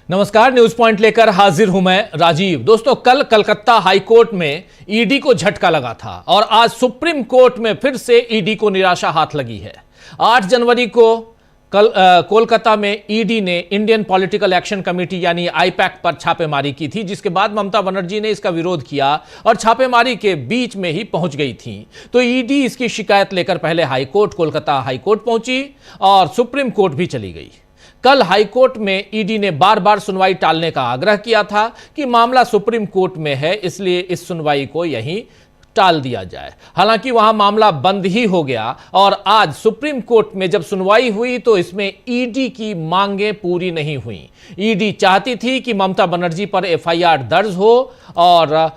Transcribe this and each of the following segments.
नमस्कार, news point लेकर हाजिर हूं मैं राजीव। दोस्तों, कल कलकत्ता हाईकोर्ट में ईडी को झटका लगा था और आज सुप्रीम कोर्ट में फिर से ईडी को निराशा हाथ लगी है। 8 जनवरी को कोलकाता में ईडी ने इंडियन पॉलिटिकल एक्शन कमेटी यानी आईपैक पर छापेमारी की थी, जिसके बाद ममता बनर्जी ने इसका विरोध किया और छापेमारी के बीच में ही पहुंच गई थी। तो ईडी इसकी शिकायत लेकर पहले हाईकोर्ट, कोलकाता हाईकोर्ट पहुंची और सुप्रीम कोर्ट भी चली गई। कल हाईकोर्ट में ईडी ने बार बार सुनवाई टालने का आग्रह किया था कि मामला सुप्रीम कोर्ट में है, इसलिए इस सुनवाई को यहीं टाल दिया जाए। हालांकि वहां मामला बंद ही हो गया और आज सुप्रीम कोर्ट में जब सुनवाई हुई तो इसमें ईडी की मांगें पूरी नहीं हुई। ईडी चाहती थी कि ममता बनर्जी पर एफआईआर दर्ज हो और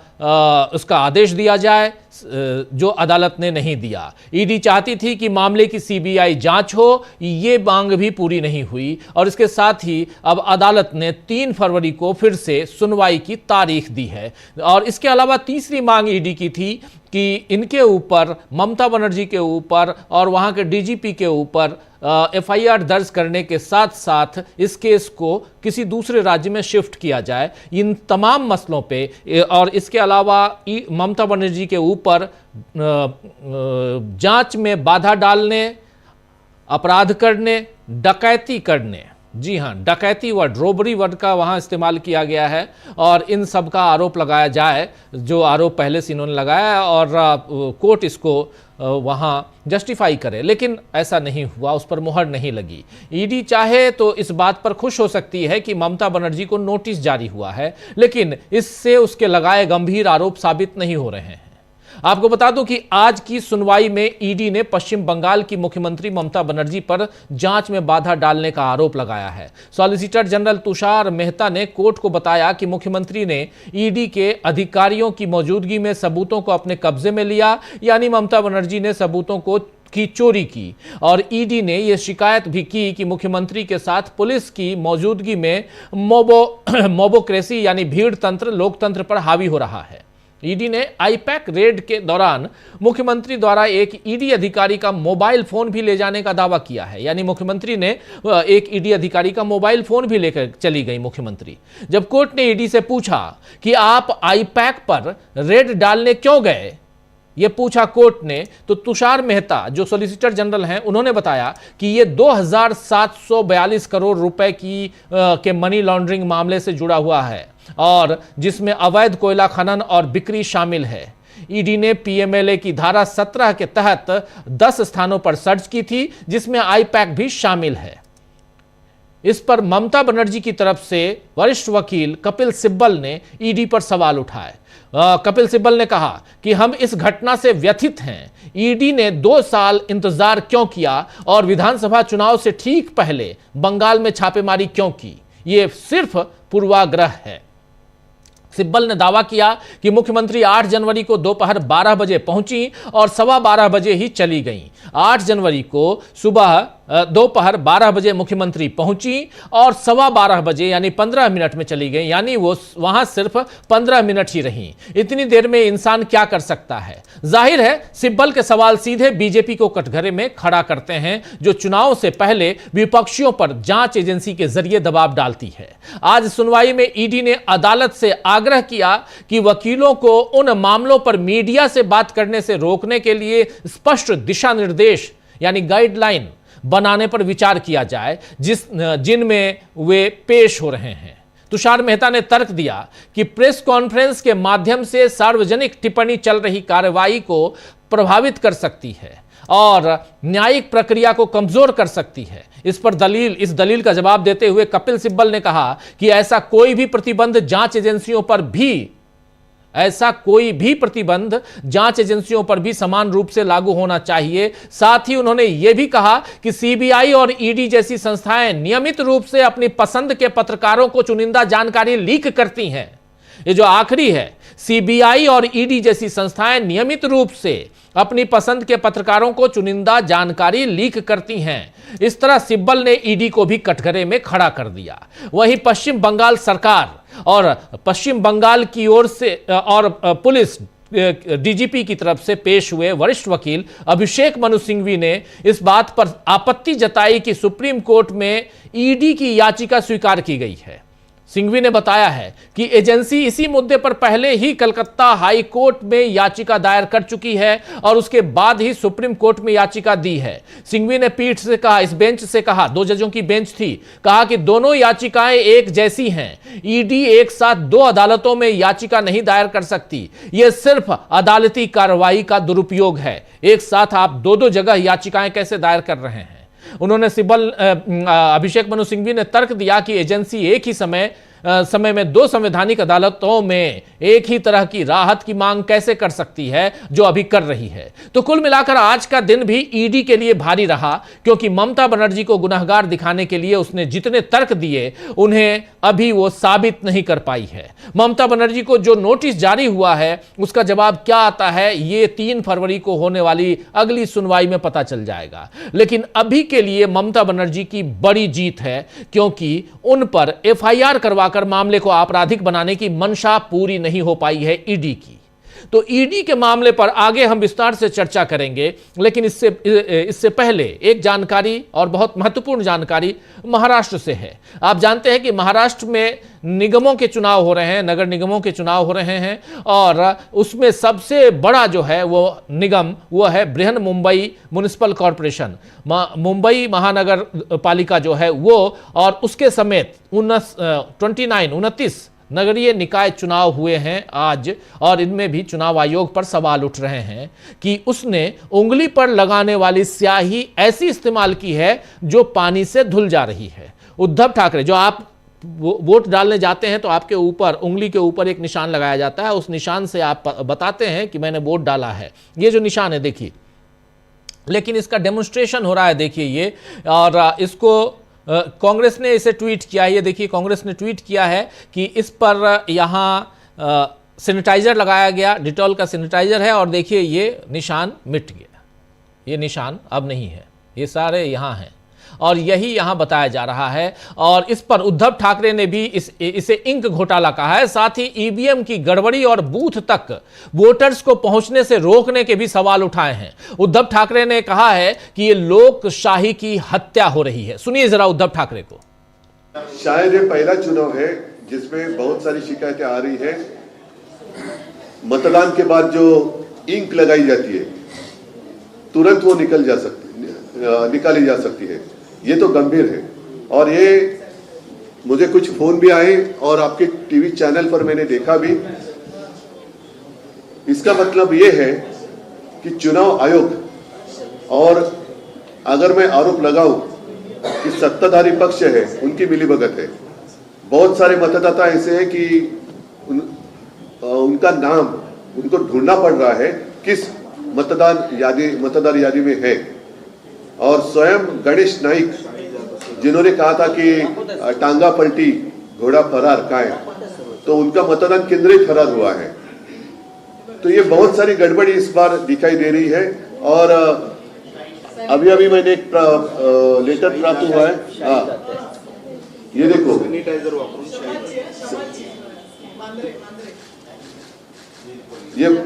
उसका आदेश दिया जाए, जो अदालत ने नहीं दिया। ईडी चाहती थी कि मामले की सीबीआई जांच हो, ये मांग भी पूरी नहीं हुई और इसके साथ ही अब अदालत ने 3 फरवरी को फिर से सुनवाई की तारीख दी है। और इसके अलावा तीसरी मांग ईडी की थी कि इनके ऊपर, ममता बनर्जी के ऊपर और वहां के डीजीपी के ऊपर एफआईआर दर्ज करने के साथ साथ इस केस को किसी दूसरे राज्य में शिफ्ट किया जाए। इन तमाम मसलों पे और इसके अलावा ममता बनर्जी के ऊपर जांच में बाधा डालने, अपराध करने, डकैती करने, जी हां, डकैती वर्ड, रोबरी वर्ड का वहां इस्तेमाल किया गया है और इन सब का आरोप लगाया जाए, जो आरोप पहले से इन्होंने लगाया और कोर्ट इसको वहां जस्टिफाई करे, लेकिन ऐसा नहीं हुआ, उस पर मुहर नहीं लगी। ईडी चाहे तो इस बात पर खुश हो सकती है कि ममता बनर्जी को नोटिस जारी हुआ है, लेकिन इससे उसके लगाए गंभीर आरोप साबित नहीं हो रहे हैं। आपको बता दूं कि आज की सुनवाई में ईडी ने पश्चिम बंगाल की मुख्यमंत्री ममता बनर्जी पर जांच में बाधा डालने का आरोप लगाया है। सॉलिसिटर जनरल तुषार मेहता ने कोर्ट को बताया कि मुख्यमंत्री ने ईडी के अधिकारियों की मौजूदगी में सबूतों को अपने कब्जे में लिया, यानी ममता बनर्जी ने सबूतों की चोरी की। और ईडी ने यह शिकायत भी की कि मुख्यमंत्री के साथ पुलिस की मौजूदगी में मोबोक्रेसी यानी भीड़ तंत्र, लोकतंत्र पर हावी हो रहा है। ईडी ने आईपैक रेड के दौरान मुख्यमंत्री द्वारा एक ईडी अधिकारी का मोबाइल फोन भी ले जाने का दावा किया है, यानी मुख्यमंत्री ने एक ईडी अधिकारी का मोबाइल फोन भी लेकर चली गई मुख्यमंत्री। जब कोर्ट ने ईडी से पूछा कि आप आईपैक पर रेड डालने क्यों गए, यह पूछा कोर्ट ने, तो तुषार मेहता जो सॉलिसिटर जनरल हैं, उन्होंने बताया कि यह 2742 करोड़ रुपए के मनी लॉन्ड्रिंग मामले से जुड़ा हुआ है और जिसमें अवैध कोयला खनन और बिक्री शामिल है। ईडी ने पीएमएलए की धारा 17 के तहत 10 स्थानों पर सर्च की थी, जिसमें आईपैक भी शामिल है। इस पर ममता बनर्जी की तरफ से वरिष्ठ वकील कपिल सिब्बल ने ईडी पर सवाल उठाए। कपिल सिब्बल ने कहा कि हम इस घटना से व्यथित हैं। ईडी ने 2 साल इंतजार क्यों किया और विधानसभा चुनाव से ठीक पहले बंगाल में छापेमारी क्यों की? यह सिर्फ पूर्वाग्रह है। सिब्बल ने दावा किया कि मुख्यमंत्री 8 जनवरी को दोपहर 12 बजे पहुंची और 12:15 बजे ही चली गईं। 8 जनवरी को सुबह दोपहर 12 बजे मुख्यमंत्री पहुंची और 12:15 बजे यानी 15 मिनट में चली गई, यानी वो वहां सिर्फ 15 मिनट ही रही। इतनी देर में इंसान क्या कर सकता है? जाहिर है सिब्बल के सवाल सीधे बीजेपी को कटघरे में खड़ा करते हैं, जो चुनाव से पहले विपक्षियों पर जांच एजेंसी के जरिए दबाव डालती है। आज सुनवाई में ईडी ने अदालत से आग्रह किया कि वकीलों को उन मामलों पर मीडिया से बात करने से रोकने के लिए स्पष्ट दिशा निर्देश यानी गाइडलाइन बनाने पर विचार किया जाए, जिनमें वे पेश हो रहे हैं। तुषार मेहता ने तर्क दिया कि प्रेस कॉन्फ्रेंस के माध्यम से सार्वजनिक टिप्पणी चल रही कार्रवाई को प्रभावित कर सकती है और न्यायिक प्रक्रिया को कमजोर कर सकती है। इस दलील का जवाब देते हुए कपिल सिब्बल ने कहा कि ऐसा कोई भी प्रतिबंध जांच एजेंसियों पर भी समान रूप से लागू होना चाहिए। साथ ही उन्होंने यह भी कहा कि सीबीआई और ईडी जैसी संस्थाएं नियमित रूप से अपनी पसंद के पत्रकारों को चुनिंदा जानकारी लीक करती हैं। ये जो आखिरी है, सीबीआई और ईडी जैसी संस्थाएं नियमित रूप से अपनी पसंद के पत्रकारों को चुनिंदा जानकारी लीक करती हैं। इस तरह सिब्बल ने ईडी को भी कटघरे में खड़ा कर दिया। वहीं पश्चिम बंगाल सरकार और पश्चिम बंगाल की ओर से और पुलिस डीजीपी की तरफ से पेश हुए वरिष्ठ वकील अभिषेक मनु सिंघवी ने इस बात पर आपत्ति जताई कि सुप्रीम कोर्ट में ईडी की याचिका स्वीकार की गई है। सिंघवी ने बताया है कि एजेंसी इसी मुद्दे पर पहले ही कलकत्ता हाई कोर्ट में याचिका दायर कर चुकी है और उसके बाद ही सुप्रीम कोर्ट में याचिका दी है। सिंघवी ने पीठ से कहा, इस बेंच से कहा, 2 जजों की बेंच थी, कहा कि दोनों याचिकाएं एक जैसी हैं। ईडी एक साथ 2 अदालतों में याचिका नहीं दायर कर सकती, यह सिर्फ अदालती कार्रवाई का दुरुपयोग है। एक साथ आप 2-2 जगह याचिकाएं कैसे दायर कर रहे हैं? उन्होंने अभिषेक मनु सिंघवी ने तर्क दिया कि एजेंसी एक ही समय में 2 संवैधानिक अदालतों में एक ही तरह की राहत की मांग कैसे कर सकती है जो अभी कर रही है। तो कुल मिलाकर आज का दिन भी ईडी के लिए भारी रहा, क्योंकि ममता बनर्जी को गुनहगार दिखाने के लिए उसने जितने तर्क दिए उन्हें अभी वो साबित नहीं कर पाई है। ममता बनर्जी को जो नोटिस जारी हुआ है उसका जवाब क्या आता है ये 3 फरवरी को होने वाली अगली सुनवाई में पता चल जाएगा। लेकिन अभी के लिए ममता बनर्जी की बड़ी जीत है, क्योंकि उन पर एफआईआर करवा कर मामले को आपराधिक बनाने की मंशा पूरी नहीं हो पाई है ईडी की। तो ईडी के मामले पर आगे हम विस्तार से चर्चा करेंगे, लेकिन इससे पहले एक जानकारी और बहुत महत्वपूर्ण जानकारी महाराष्ट्र से है। आप जानते हैं कि महाराष्ट्र में निगमों के चुनाव हो रहे हैं, नगर निगमों के चुनाव हो रहे हैं, और उसमें सबसे बड़ा जो है वो निगम वो है बृहन मुंबई म्युनिसिपल कॉरपोरेशन, मुंबई महानगर पालिका जो है वो, और उसके समेत 29 नगरीय निकाय चुनाव हुए हैं आज, और इनमें भी चुनाव आयोग पर सवाल उठ रहे हैं कि उसने उंगली पर लगाने वाली स्याही ऐसी इस्तेमाल की है जो पानी से धुल जा रही है। उद्धव ठाकरे, जो आप वोट डालने जाते हैं तो आपके ऊपर, उंगली के ऊपर एक निशान लगाया जाता है, उस निशान से आप बताते हैं कि मैंने वोट डाला है। ये जो निशान है देखिए, लेकिन इसका डेमोन्स्ट्रेशन हो रहा है, देखिए ये, और इसको कांग्रेस ने इसे ट्वीट किया है। ये देखिए, कांग्रेस ने ट्वीट किया है कि इस पर यहाँ सैनिटाइजर लगाया गया, डिटॉल का सैनिटाइजर है, और देखिए ये निशान मिट गया, ये निशान अब नहीं है, ये सारे यहाँ हैं, और यही यहाँ बताया जा रहा है। और इस पर उद्धव ठाकरे ने भी इसे इंक घोटाला कहा है। साथ ही ईवीएम की गड़बड़ी और बूथ तक वोटर्स को पहुंचने से रोकने के भी सवाल उठाए हैं। उद्धव ठाकरे ने कहा है कि ये लोकशाही की हत्या हो रही है। सुनिए जरा उद्धव ठाकरे को। शायद ये पहला चुनाव है जिसमें बहुत सारी शिकायतें आ रही है। मतदान के बाद जो इंक लगाई जाती है तुरंत वो निकाली जा सकती है। ये तो गंभीर है, और ये मुझे कुछ फोन भी आए और आपके टीवी चैनल पर मैंने देखा भी। इसका मतलब ये है कि चुनाव आयोग, और अगर मैं आरोप लगाऊं कि सत्ताधारी पक्ष है उनकी मिलीभगत है। बहुत सारे मतदाता ऐसे हैं कि उनका नाम उनको ढूंढना पड़ रहा है किस मतदार यादी में है। और स्वयं गणेश नाइक, जिन्होंने कहा था कि टांगा पलटी घोड़ा फरार का है, तो उनका मतदान केंद्र ही फरार हुआ है। तो ये बहुत सारी गड़बड़ी इस बार दिखाई दे रही है। और अभी मैंने एक लेटर प्राप्त हुआ है। हाँ, ये देखो,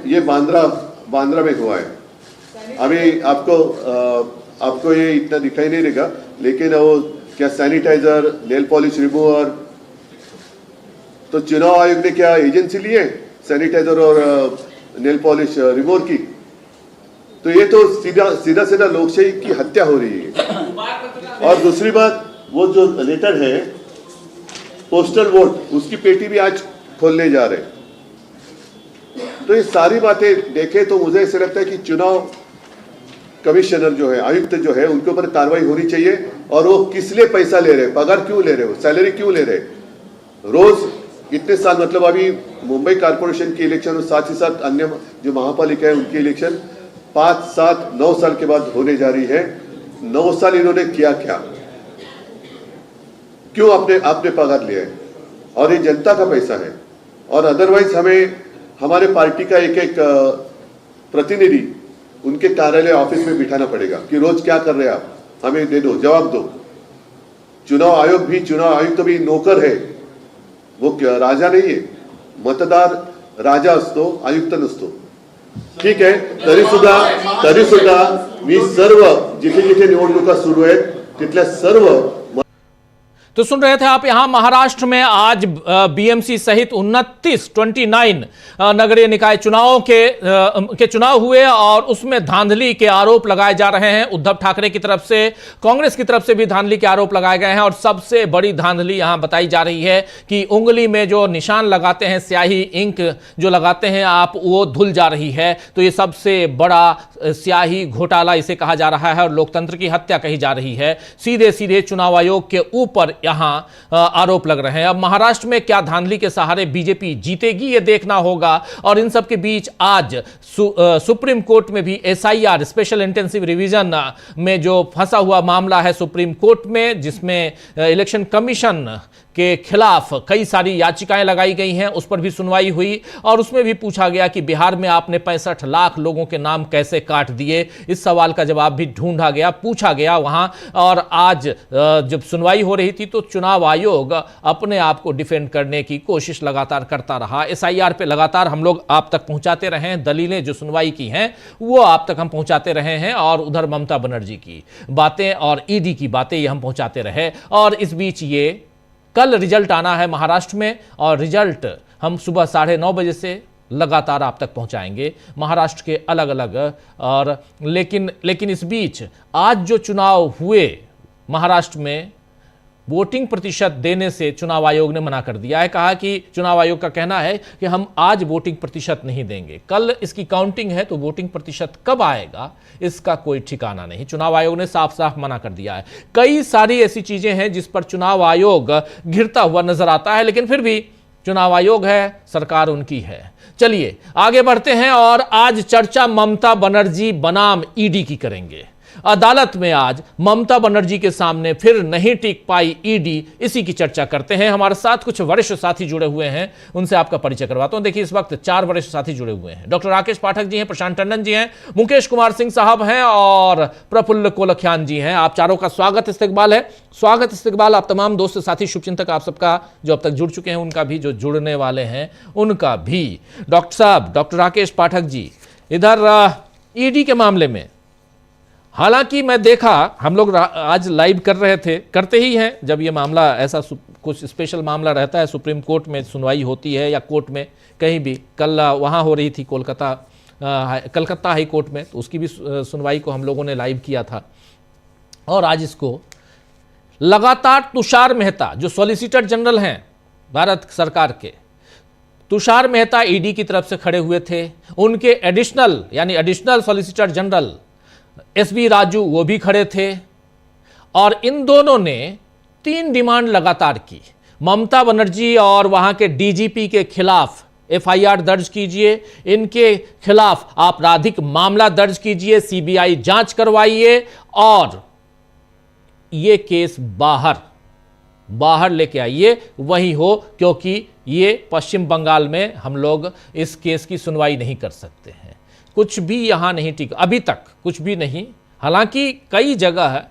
ये बांद्रा में हुआ है। अभी आपको ये इतना दिखाई नहीं देगा, लेकिन वो क्या सैनिटाइजर, नेल पॉलिश रिमूवर, तो चुनाव आयोग ने क्या एजेंसी ली है सैनिटाइजर और नेल पॉलिश रिमूवर की? तो ये तो सीधा लोकशाही की हत्या हो रही है। और दूसरी बात, वो जो लेटर है पोस्टल वोट, उसकी पेटी भी आज खोलने जा रहे हैं। तो ये सारी बातें देखें तो मुझे ऐसा लगता है कि चुनाव कमिश्नर जो है, आयुक्त जो है, उनके ऊपर कार्रवाई होनी चाहिए। और वो किस लिए पैसा ले रहे, पगार क्यों ले रहे, सैलरी क्यों ले रहे रोज इतने साल? मतलब अभी मुंबई कारपोरेशन की इलेक्शन और साथ ही साथ अन्य जो महापालिका है उनकी इलेक्शन 5, 7, 9 साल के बाद होने जा रही है। 9 साल इन्होंने किया क्या? क्यों आपने पगार लिया है? और ये जनता का पैसा है। और अदरवाइज हमें हमारे पार्टी का एक प्रतिनिधि उनके कार्यालय ऑफिस में बिठाना पड़ेगा कि रोज क्या कर रहे हैं आप, हमें दे दो, जवाब दो। चुनाव आयुक्त भी नौकर है, वो राजा नहीं है। मतदार राजा असतो, आयुक्त नसतो। ठीक आहे, तरी सुद्धा मी सर्व जिथे जिथे निवडणुका सुरू आहेत तिथल्या सर्व तो सुन रहे थे आप यहां महाराष्ट्र में आज बीएमसी सहित 29 नगरीय निकाय चुनावों के चुनाव हुए और उसमें धांधली के आरोप लगाए जा रहे हैं। उद्धव ठाकरे की तरफ से, कांग्रेस की तरफ से भी धांधली के आरोप लगाए गए हैं और सबसे बड़ी धांधली यहां बताई जा रही है कि उंगली में जो निशान लगाते हैं, स्याही इंक जो लगाते हैं आप, वो धुल जा रही है। तो ये सबसे बड़ा स्याही घोटाला इसे कहा जा रहा है और लोकतंत्र की हत्या कही जा रही है। सीधे सीधे चुनाव आयोग के ऊपर यहां आरोप लग रहे हैं। अब महाराष्ट्र में क्या धांधली के सहारे बीजेपी जीतेगी, यह देखना होगा। और इन सब के बीच आज सुप्रीम कोर्ट में भी एसआईआर, स्पेशल इंटेंसिव रिवीजन में जो फंसा हुआ मामला है सुप्रीम कोर्ट में, जिसमें इलेक्शन कमीशन के खिलाफ कई सारी याचिकाएं लगाई गई हैं, उस पर भी सुनवाई हुई और उसमें भी पूछा गया कि बिहार में आपने 65 लाख लोगों के नाम कैसे काट दिए। इस सवाल का जवाब भी ढूंढा गया, पूछा गया वहां। और आज जब सुनवाई हो रही थी तो चुनाव आयोग अपने आप को डिफेंड करने की कोशिश लगातार करता रहा। एसआईआर पे लगातार हम लोग आप तक पहुंचाते रहे हैं, दलीलें जो सुनवाई की हैं वो आप तक हम पहुंचाते रहे हैं और उधर ममता बनर्जी की बातें और ईडी की बातें ये हम पहुंचाते रहे। और इस बीच ये कल रिजल्ट आना है महाराष्ट्र में और रिजल्ट हम सुबह 9:30 बजे से लगातार आप तक पहुंचाएंगे महाराष्ट्र के अलग अलग। और लेकिन इस बीच आज जो चुनाव हुए महाराष्ट्र में, वोटिंग प्रतिशत देने से चुनाव आयोग ने मना कर दिया है। कहा कि चुनाव आयोग का कहना है कि हम आज वोटिंग प्रतिशत नहीं देंगे, कल इसकी काउंटिंग है तो वोटिंग प्रतिशत कब आएगा इसका कोई ठिकाना नहीं। चुनाव आयोग ने साफ साफ मना कर दिया है। कई सारी ऐसी चीजें हैं जिस पर चुनाव आयोग घिरता हुआ नजर आता है, लेकिन फिर भी चुनाव आयोग है, सरकार उनकी है। चलिए आगे बढ़ते हैं और आज चर्चा ममता बनर्जी बनाम ईडी की करेंगे। अदालत में आज ममता बनर्जी के सामने फिर नहीं टिक पाई ईडी, इसी की चर्चा करते हैं। हमारे साथ कुछ वरिष्ठ साथी जुड़े हुए हैं, उनसे आपका परिचय करवाता हूं। देखिए इस वक्त 4 वरिष्ठ साथी जुड़े हुए हैं। डॉक्टर राकेश पाठक जी हैं, प्रशांत टंडन जी हैं, मुकेश कुमार सिंह साहब हैं और प्रफुल्ल कोलखियान जी हैं। आप चारों का स्वागत इस्तकबाल है। स्वागत इस्तकबाल आप तमाम दोस्त साथी शुभचिंतक आप सबका जो अब तक जुड़ चुके हैं उनका भी, जो जुड़ने वाले हैं उनका भी। डॉक्टर साहब, डॉक्टर राकेश पाठक जी, इधर ईडी के मामले में हालांकि मैं देखा, हम लोग आज लाइव कर रहे थे, करते ही हैं जब ये मामला ऐसा कुछ स्पेशल मामला रहता है, सुप्रीम कोर्ट में सुनवाई होती है या कोर्ट में कहीं भी। कल वहाँ हो रही थी कलकत्ता हाई कोर्ट में, तो उसकी भी सुनवाई को हम लोगों ने लाइव किया था। और आज इसको लगातार तुषार मेहता जो सॉलिसिटर जनरल हैं भारत सरकार के, तुषार मेहता ईडी की तरफ से खड़े हुए थे, उनके additional solicitor general SB Raju वो भी खड़े थे और इन दोनों ने 3 डिमांड लगातार की। ममता बनर्जी और वहां के डीजीपी के खिलाफ एफआईआर दर्ज कीजिए, इनके खिलाफ आपराधिक मामला दर्ज कीजिए, सीबीआई जांच करवाइए और ये केस बाहर लेके आइए, वही हो, क्योंकि ये पश्चिम बंगाल में हम लोग इस केस की सुनवाई नहीं कर सकते हैं। कुछ भी यहां नहीं टिका, अभी तक कुछ भी नहीं। हालांकि कई जगह है,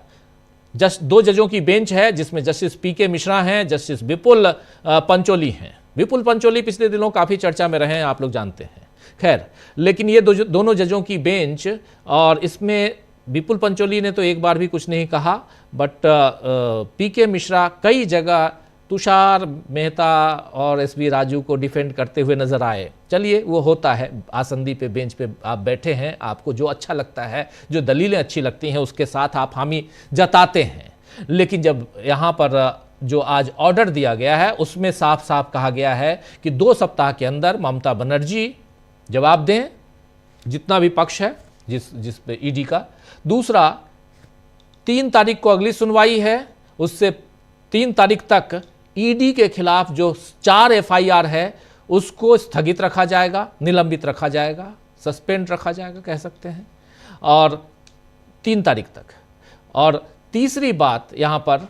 2 जजों की बेंच है जिसमें जस्टिस पीके मिश्रा हैं, जस्टिस विपुल पंचोली हैं। विपुल पंचोली पिछले दिनों काफ़ी चर्चा में रहे हैं, आप लोग जानते हैं। खैर, लेकिन ये दोनों जजों की बेंच, और इसमें विपुल पंचोली ने तो एक बार भी कुछ नहीं कहा, बट पीके मिश्रा कई जगह तुषार मेहता और एसबी राजू को डिफेंड करते हुए नजर आए। चलिए, वो होता है, आसंदी पे, बेंच पे आप बैठे हैं, आपको जो अच्छा लगता है, जो दलीलें अच्छी लगती हैं उसके साथ आप हामी जताते हैं। लेकिन जब यहाँ पर जो आज ऑर्डर दिया गया है उसमें साफ साफ कहा गया है कि 2 सप्ताह के अंदर ममता बनर्जी जवाब दें, जितना भी पक्ष है जिस पे ईडी का। दूसरा, 3 तारीख को अगली सुनवाई है, उससे 3 तारीख तक ईडी के खिलाफ जो 4 एफआईआर है उसको स्थगित रखा जाएगा, निलंबित रखा जाएगा, सस्पेंड रखा जाएगा कह सकते हैं, और 3 तारीख तक। और तीसरी बात यहां पर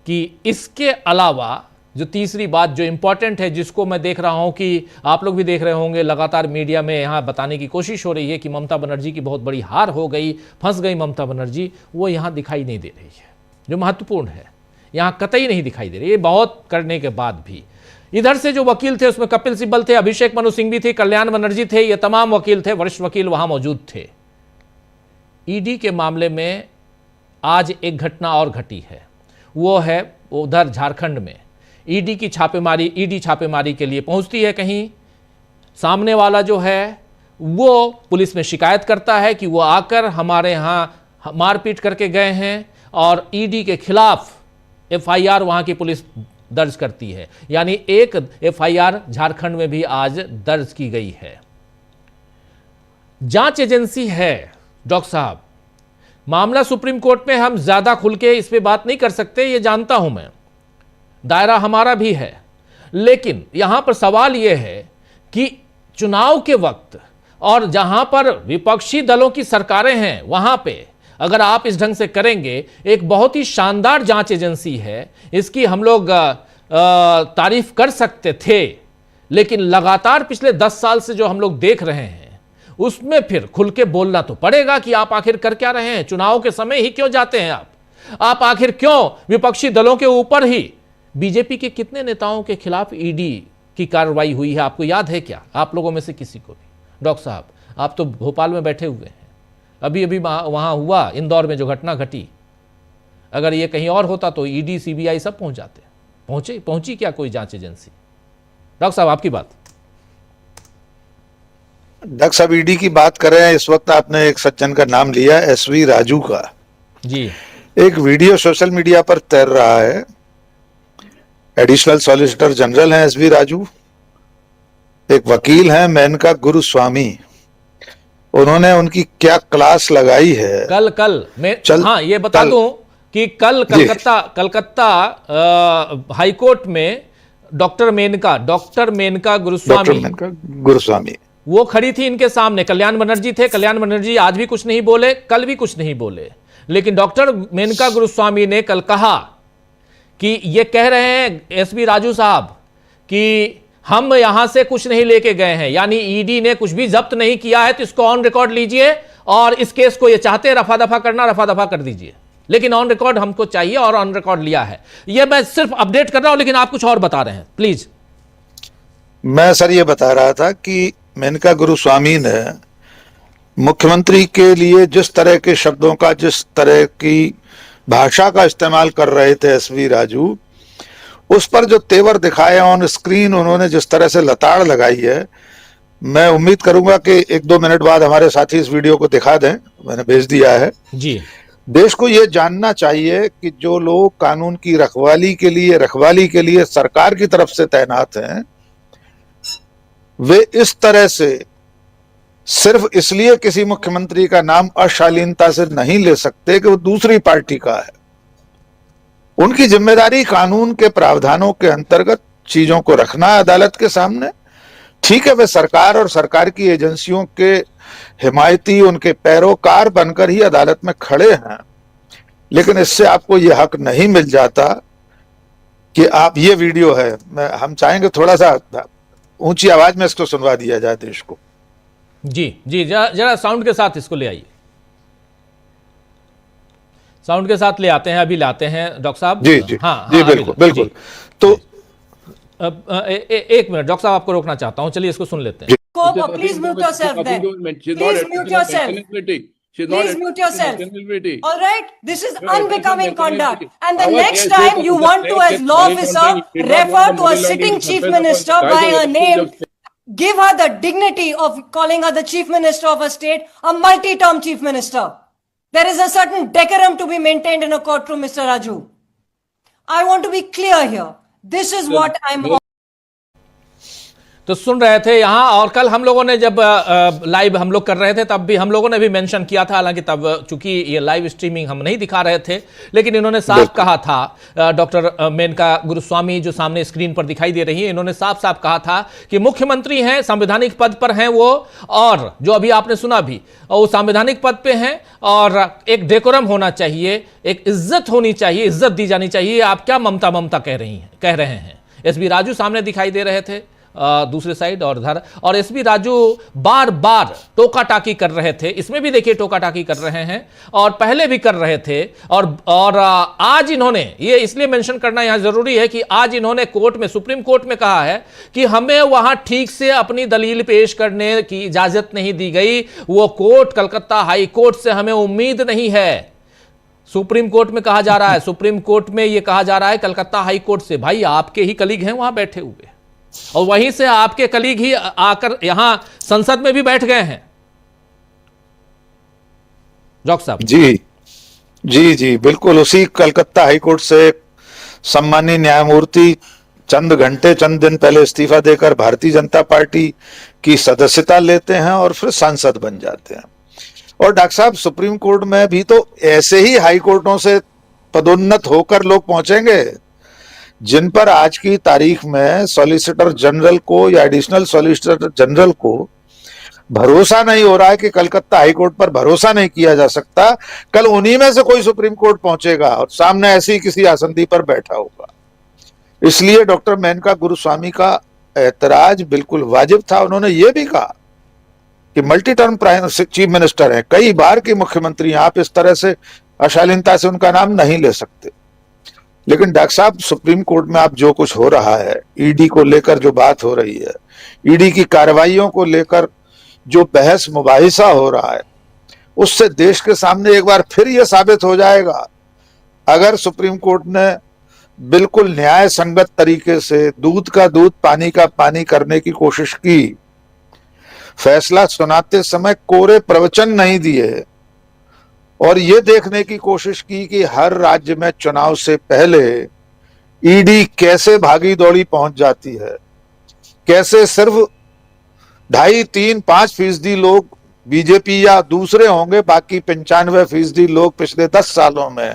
कि इसके अलावा जो तीसरी बात जो इंपॉर्टेंट है, जिसको मैं देख रहा हूं कि आप लोग भी देख रहे होंगे, लगातार मीडिया में यहां बताने की कोशिश हो रही है कि ममता बनर्जी की बहुत बड़ी हार हो गई, फंस गई ममता बनर्जी, वो यहां दिखाई नहीं दे रही है। जो महत्वपूर्ण है यहां कतई नहीं दिखाई दे रही है, बहुत करने के बाद भी। इधर से जो वकील थे उसमें कपिल सिब्बल थे, अभिषेक मनु सिंह भी थे, कल्याण बनर्जी थे, ये तमाम वकील थे, वरिष्ठ वकील वहां मौजूद थे। ईडी के मामले में आज एक घटना और घटी है, वो है उधर झारखंड में। ईडी छापेमारी के लिए पहुंचती है कहीं, सामने वाला जो है वो पुलिस में शिकायत करता है कि वो आकर हमारे यहाँ मारपीट करके गए हैं, और ईडी के खिलाफ एफआईआर वहां की पुलिस दर्ज करती है। यानी एक एफआईआर झारखंड में भी आज दर्ज की गई है। जांच एजेंसी है डॉक्टर साहब, मामला सुप्रीम कोर्ट में, हम ज्यादा खुल के इस पे बात नहीं कर सकते, ये जानता हूं मैं, दायरा हमारा भी है। लेकिन यहां पर सवाल यह है कि चुनाव के वक्त और जहां पर विपक्षी दलों की सरकारें हैं, वहां पे अगर आप इस ढंग से करेंगे, एक बहुत ही शानदार जांच एजेंसी है, इसकी हम लोग तारीफ कर सकते थे, लेकिन लगातार पिछले 10 साल से जो हम लोग देख रहे हैं, उसमें फिर खुल के बोलना तो पड़ेगा कि आप आखिर कर क्या रहे हैं। चुनाव के समय ही क्यों जाते हैं आप आखिर क्यों विपक्षी दलों के ऊपर ही? बीजेपी के कितने नेताओं के खिलाफ ईडी की कार्रवाई हुई है, आपको याद है क्या? आप लोगों में से किसी को भी? डॉक्टर साहब, आप तो भोपाल में बैठे हुए हैं, अभी वहां हुआ इंदौर में जो घटना घटी, अगर ये कहीं और होता तो ईडी सीबीआई सब पहुंच जाते। पहुंची क्या कोई जांच एजेंसी? डॉक्टर साहब, आपकी बात। डॉक्टर साहब, ईडी की बात कर रहे हैं, इस वक्त आपने एक सज्जन का नाम लिया, एसवी राजू का। जी, एक वीडियो सोशल मीडिया पर तैर रहा है। एडिशनल सॉलिसिटर जनरल हैं एसवी राजू, एक वकील हैं मेनका गुरुस्वामी। उन्होंने उनकी क्या क्लास लगाई है कल हाँ, ये बता दूं कि कल कलकत्ता हाईकोर्ट में डॉक्टर मेनका गुरुस्वामी वो खड़ी थी इनके सामने। कल्याण बनर्जी थे, कल्याण बनर्जी आज भी कुछ नहीं बोले, कल भी कुछ नहीं बोले, लेकिन डॉक्टर मेनका गुरुस्वामी ने कल कहा कि ये कह रहे हैं एसवी राजू साहब कि हम यहां से कुछ नहीं लेके गए हैं, यानी ईडी ने कुछ भी जब्त नहीं किया है, तो इसको ऑन रिकॉर्ड लीजिए और इस केस को ये चाहते हैं रफा दफा कर दीजिए, लेकिन ऑन रिकॉर्ड हमको चाहिए, और ऑन रिकॉर्ड लिया है। ये मैं सिर्फ अपडेट कर रहा हूं, लेकिन आप कुछ और बता रहे हैं, प्लीज। मैं सर ये बता रहा था कि मेनका गुरुस्वामी ने मुख्यमंत्री के लिए जिस तरह के शब्दों का, जिस तरह की भाषा का इस्तेमाल कर रहे थे एसवी राजू, उस पर जो तेवर दिखाए ऑन स्क्रीन, उन्होंने जिस तरह से लताड़ लगाई है, मैं उम्मीद करूंगा कि 1-2 मिनट बाद हमारे साथी इस वीडियो को दिखा दें, मैंने भेज दिया है जी। देश को यह जानना चाहिए कि जो लोग कानून की रखवाली के लिए सरकार की तरफ से तैनात हैं, वे इस तरह से सिर्फ इसलिए किसी मुख्यमंत्री का नाम अशालीनता से नहीं ले सकते कि वो दूसरी पार्टी का है। उनकी जिम्मेदारी कानून के प्रावधानों के अंतर्गत चीजों को रखना अदालत के सामने। ठीक है, वे सरकार और सरकार की एजेंसियों के हिमायती, उनके पैरोकार बनकर ही अदालत में खड़े हैं, लेकिन इससे आपको यह हक नहीं मिल जाता कि आप, ये वीडियो है, हम चाहेंगे थोड़ा सा ऊंची आवाज में इसको सुनवा दिया जाए देश को। जी, जरा साउंड के साथ इसको ले आइए, साउंड के साथ ले आते हैं, अभी लाते हैं डॉक्टर साहब। जी, हाँ, बिल्कुल। तो एक मिनट डॉक्टर साहब, आपको रोकना चाहता हूं, चलिए इसको सुन लेते हैं। Please mute yourself then. Please mute yourself. Please mute yourself. All right? This is unbecoming conduct. And the next time you want to, as law officer, refer to a sitting chief minister by her name, give her the dignity of calling her the chief minister of a state, a multi-term chief minister. There is a certain decorum to be maintained in a courtroom, Mr. Raju. I want to be clear here. This is what I'm... तो सुन रहे थे यहां, और कल हम लोगों ने जब लाइव हम लोग कर रहे थे, तब भी हम लोगों ने भी मेंशन किया था, हालांकि तब चूंकि ये लाइव स्ट्रीमिंग हम नहीं दिखा रहे थे, लेकिन इन्होंने साफ कहा था, डॉक्टर मेनका गुरुस्वामी जो सामने स्क्रीन पर दिखाई दे रही है, इन्होंने साफ साफ कहा था कि मुख्यमंत्री हैं, संवैधानिक पद पर हैं वो, और जो अभी आपने सुना भी, वो संवैधानिक पद पे हैं, और एक डेकोरम होना चाहिए, एक इज्जत होनी चाहिए, इज्जत दी जानी चाहिए। आप क्या ममता कह रहे हैं? एसबी राजू सामने दिखाई दे रहे थे दूसरे साइड, और एसबी राजू बार बार टोका टाकी कर रहे थे, इसमें भी देखिए टोका टाकी कर रहे हैं, और पहले भी कर रहे थे, और आज इन्होंने, ये इसलिए मेंशन करना यहां जरूरी है कि आज इन्होंने कोर्ट में, सुप्रीम कोर्ट में कहा है कि हमें वहां ठीक से अपनी दलील पेश करने की इजाजत नहीं दी गई, वो कोर्ट, कलकत्ता हाई कोर्ट से हमें उम्मीद नहीं है। सुप्रीम कोर्ट में कहा जा रहा है, सुप्रीम कोर्ट में ये कहा जा रहा है कलकत्ता हाई कोर्ट से, भाई आपके ही कलीग हैं वहां बैठे हुए, और वहीं से आपके कलीग ही आकर यहां संसद में भी बैठ गए हैं। जॉक साहब जी जी जी बिल्कुल, उसी कलकत्ता हाई कोर्ट से सम्मानीय न्यायमूर्ति चंद दिन पहले इस्तीफा देकर भारतीय जनता पार्टी की सदस्यता लेते हैं और फिर सांसद बन जाते हैं। और डॉक्टर साहब, सुप्रीम कोर्ट में भी तो ऐसे ही हाई कोर्टों से पदोन्नत होकर लोग पहुंचेंगे जिन पर आज की तारीख में सॉलिसिटर जनरल को या एडिशनल सॉलिसिटर जनरल को भरोसा नहीं हो रहा है कि कलकत्ता हाई कोर्ट पर भरोसा नहीं किया जा सकता। कल उन्हीं में से कोई सुप्रीम कोर्ट पहुंचेगा और सामने ऐसी किसी आसंदी पर बैठा होगा। इसलिए डॉक्टर मेनका गुरुस्वामी का ऐतराज बिल्कुल वाजिब था। उन्होंने ये भी कहा कि मल्टी टर्म चीफ मिनिस्टर हैं, कई बार के मुख्यमंत्री, आप इस तरह से अशालीनता से उनका नाम नहीं ले सकते। लेकिन डॉक्टर साहब, सुप्रीम कोर्ट में आप जो कुछ हो रहा है, ईडी को लेकर जो बात हो रही है, ईडी की कार्रवाइयों को लेकर जो बहस मुबाहिसा हो रहा है, उससे देश के सामने एक बार फिर यह साबित हो जाएगा, अगर सुप्रीम कोर्ट ने बिल्कुल न्याय संगत तरीके से दूध का दूध पानी का पानी करने की कोशिश की, फैसला सुनाते समय कोरे प्रवचन नहीं दिए और ये देखने की कोशिश की कि हर राज्य में चुनाव से पहले ईडी कैसे भागी दौड़ी पहुंच जाती है, कैसे सिर्फ 2.5-3-5% लोग बीजेपी या दूसरे होंगे, बाकी 95% लोग पिछले 10 सालों में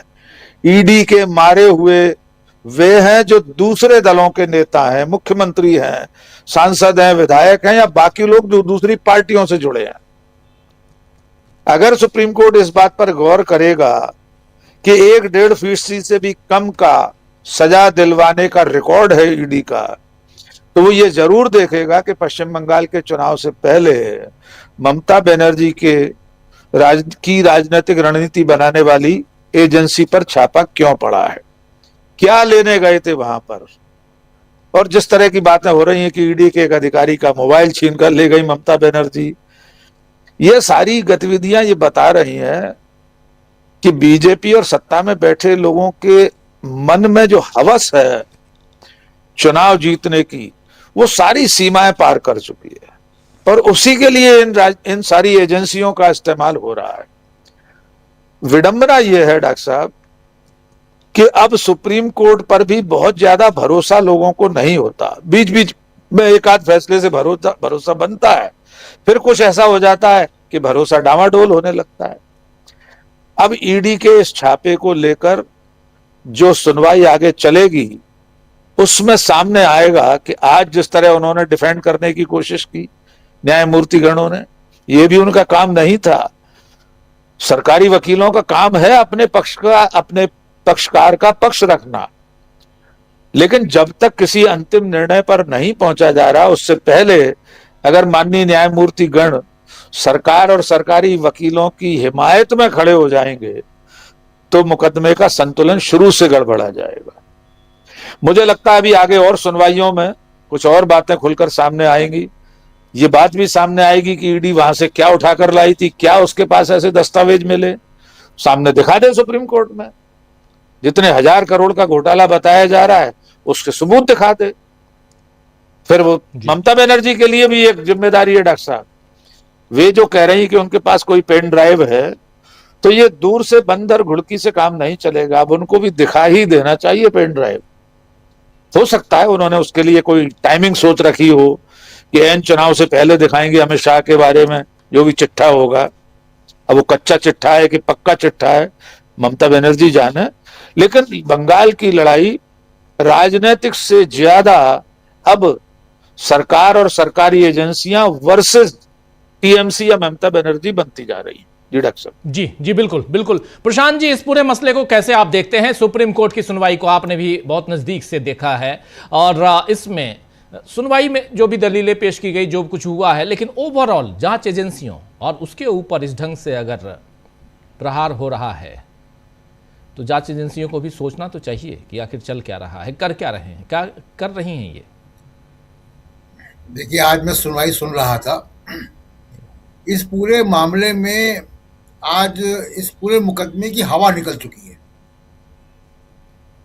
ईडी के मारे हुए वे हैं जो दूसरे दलों के नेता हैं, मुख्यमंत्री हैं, सांसद हैं, विधायक हैं या बाकी लोग जो दूसरी पार्टियों से जुड़े हैं। अगर सुप्रीम कोर्ट इस बात पर गौर करेगा कि 1-1.5% से भी कम का सजा दिलवाने का रिकॉर्ड है ईडी का, तो वो ये जरूर देखेगा कि पश्चिम बंगाल के चुनाव से पहले ममता बनर्जी के राजनीतिक रणनीति बनाने वाली एजेंसी पर छापा क्यों पड़ा है, क्या लेने गए थे वहां पर। और जिस तरह की बातें हो रही हैं कि ईडी के एक अधिकारी का मोबाइल छीन कर ले गई ममता बनर्जी, ये सारी गतिविधियां ये बता रही हैं कि बीजेपी और सत्ता में बैठे लोगों के मन में जो हवस है चुनाव जीतने की, वो सारी सीमाएं पार कर चुकी है और उसी के लिए इन सारी एजेंसियों का इस्तेमाल हो रहा है। विडंबना यह है डॉक्टर साहब कि अब सुप्रीम कोर्ट पर भी बहुत ज्यादा भरोसा लोगों को नहीं होता। बीच बीच में एक आध फैसले से भरोसा बनता है, फिर कुछ ऐसा हो जाता है कि भरोसा डामाडोल होने लगता है। अब ईडी के इस छापे को लेकर जो सुनवाई आगे चलेगी, उसमें सामने आएगा कि आज जिस तरह उन्होंने डिफेंड करने की कोशिश की न्यायमूर्ति गणों ने, ये भी उनका काम नहीं था। सरकारी वकीलों का काम है अपने पक्षकार का पक्ष रखना, लेकिन जब तक किसी अंतिम निर्णय पर नहीं पहुंचा जा रहा, उससे पहले अगर माननीय न्यायमूर्ति गण सरकार और सरकारी वकीलों की हिमायत में खड़े हो जाएंगे तो मुकदमे का संतुलन शुरू से गड़बड़ा जाएगा। मुझे लगता है अभी आगे और सुनवाइयों में कुछ और बातें खुलकर सामने आएंगी। ये बात भी सामने आएगी कि ईडी वहां से क्या उठाकर लाई थी, क्या उसके पास ऐसे दस्तावेज मिले, सामने दिखा दे सुप्रीम कोर्ट में। जितने 1000 करोड़ का घोटाला बताया जा रहा है उसके सबूत दिखा दे। फिर वो ममता बनर्जी के लिए भी एक जिम्मेदारी है डॉक्टर साहब, वे जो कह रही कि उनके पास कोई पेन ड्राइव है, तो ये दूर से बंदर घुड़की से काम नहीं चलेगा। अब उनको भी दिखा ही देना चाहिए पेन ड्राइव। हो सकता है उन्होंने उसके लिए कोई टाइमिंग सोच रखी हो कि एन चुनाव से पहले दिखाएंगे अमित शाह के बारे में जो भी चिट्ठा होगा। अब वो कच्चा चिट्ठा है कि पक्का चिट्ठा है, ममता बनर्जी जाने। लेकिन बंगाल की लड़ाई राजनीतिक से ज्यादा अब सरकार और सरकारी एजेंसियां वर्सेस टीएमसी या ममता बनर्जी बनती जा रही है। जी डॉक्टर साहब। जी बिल्कुल बिल्कुल। प्रशांत जी, इस पूरे मसले को कैसे आप देखते हैं? सुप्रीम कोर्ट की सुनवाई को आपने भी बहुत नजदीक से देखा है और इसमें सुनवाई में जो भी दलीलें पेश की गई, जो कुछ हुआ है, लेकिन ओवरऑल जांच एजेंसियों और उसके ऊपर इस ढंग से अगर प्रहार हो रहा है तो जांच एजेंसियों को भी सोचना तो चाहिए कि आखिर चल क्या रहा है, कर क्या रहे हैं, क्या कर रही हैं ये। देखिए, आज मैं सुनवाई सुन रहा था। इस पूरे मामले में आज इस पूरे मुकदमे की हवा निकल चुकी है।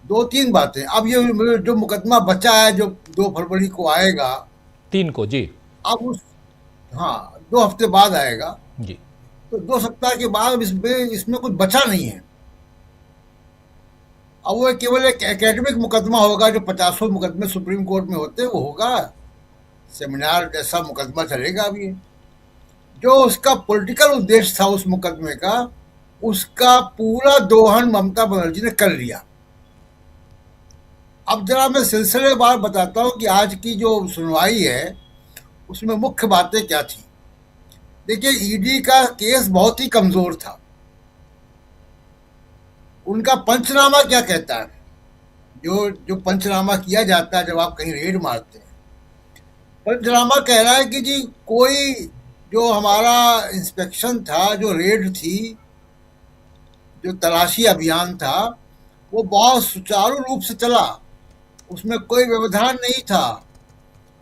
2-3 बातें। अब ये जो मुकदमा बचा है, जो 2 फरवरी को आएगा, 3 को जी। अब उस, हाँ, 2 हफ्ते बाद आएगा, जी तो 2 सप्ताह के बाद इसमें कुछ बचा नहीं है। अब वो केवल एक एकेडमिक मुकदमा होगा, जो 50 मुकदमे सुप्रीम कोर्ट में होते हैं वो होगा, सेमिनार जैसा मुकदमा चलेगा। अब ये जो उसका पॉलिटिकल उद्देश्य था उस मुकदमे का, उसका पूरा दोहन ममता बनर्जी ने कर लिया। अब जरा मैं सिलसिलेवार बताता हूं कि आज की जो सुनवाई है उसमें मुख्य बातें क्या थी। देखिए, ईडी का केस बहुत ही कमजोर था। उनका पंचनामा क्या कहता है? जो पंचनामा किया जाता है जब आप कहीं रेड मारते हैं, पंचनामा कह रहा है कि जी कोई जो हमारा इंस्पेक्शन था, जो रेड थी, जो तलाशी अभियान था, वो बहुत सुचारू रूप से चला, उसमें कोई व्यवधान नहीं था,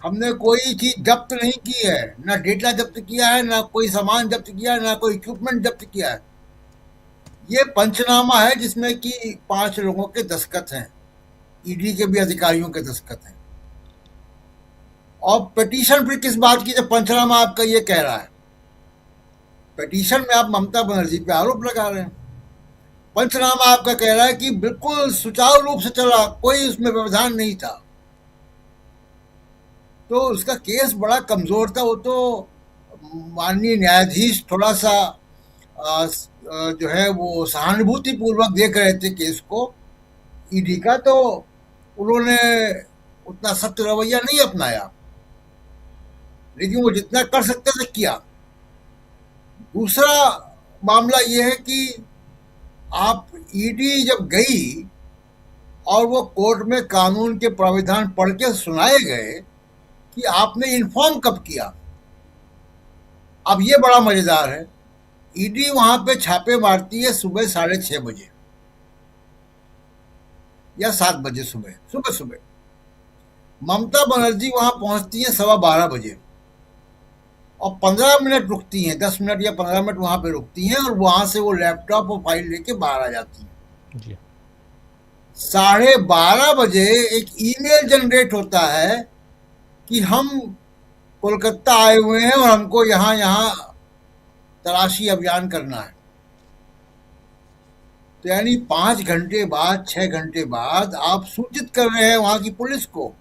हमने कोई चीज जब्त नहीं की है, ना डेटा जब्त किया है, ना कोई सामान जब्त किया है, ना कोई इक्विपमेंट जब्त किया है। ये पंचनामा है जिसमें कि 5 लोगों के दस्तखत हैं, ईडी के भी अधिकारियों के दस्तखत हैं। और पिटीशन फिर किस बात की, जब पंचनामा आपका ये कह रहा है? पिटीशन में आप ममता बनर्जी पे आरोप लगा रहे हैं। पंचनामा आपका कह रहा है कि बिल्कुल सुचारू रूप से चला, कोई उसमें व्यवधान नहीं था। तो उसका केस बड़ा कमजोर था। वो तो माननीय न्यायाधीश थोड़ा सा जो है वो सहानुभूति पूर्वक देख रहे थे केस को ईडी का, तो उन्होंने उतना सख्त रवैया नहीं अपनाया, लेकिन वो जितना कर सकते थे किया। दूसरा मामला ये है कि आप ईडी जब गई और वो कोर्ट में कानून के प्राविधान पढ़ के सुनाए गए कि आपने इन्फॉर्म कब किया। अब ये बड़ा मजेदार है, ईडी वहां पे छापे मारती है सुबह 6:30 बजे या 7 बजे, सुबह। ममता बनर्जी वहां पहुंचती है 12:15 बजे और 15 मिनट रुकती हैं, 10 मिनट या 15 मिनट वहां पे रुकती हैं, और वहां से वो लैपटॉप और फाइल लेके बाहर आ जाती हैं जी। 12:30 बजे एक ईमेल जनरेट होता है कि हम कोलकाता आए हुए हैं और हमको यहाँ तलाशी अभियान करना है। तो यानी 5 घंटे बाद, 6 घंटे बाद आप सूचित कर रहे हैं वहां की पुलिस को।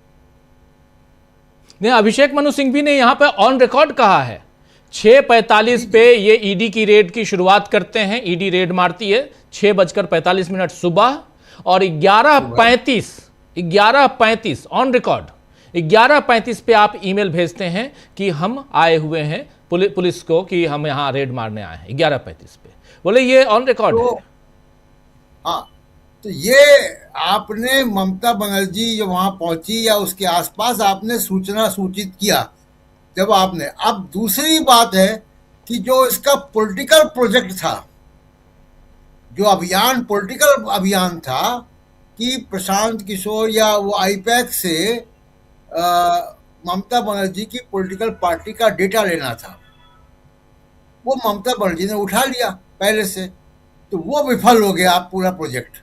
नहीं, अभिषेक मनु सिंघवी ने यहां पे ऑन रिकॉर्ड कहा है 6:45 पे ये ईडी की रेड की शुरुआत करते हैं। ईडी रेड मारती है 6:45 सुबह, और 11:35 ऑन रिकॉर्ड 11:35 पे आप ईमेल भेजते हैं कि हम आए हुए हैं पुलिस को, कि हम यहां रेड मारने आए हैं 11:35 पे। बोले ये ऑन रिकॉर्ड है। हाँ, तो ये आपने ममता बनर्जी जो वहां पहुंची या उसके आसपास आपने सूचित किया जब आपने। अब दूसरी बात है कि जो इसका पॉलिटिकल प्रोजेक्ट था, जो अभियान पॉलिटिकल अभियान था कि प्रशांत किशोर या वो आईपैक से ममता बनर्जी की पॉलिटिकल पार्टी का डेटा लेना था, वो ममता बनर्जी ने उठा लिया पहले से, तो वो विफल हो गया पूरा प्रोजेक्ट।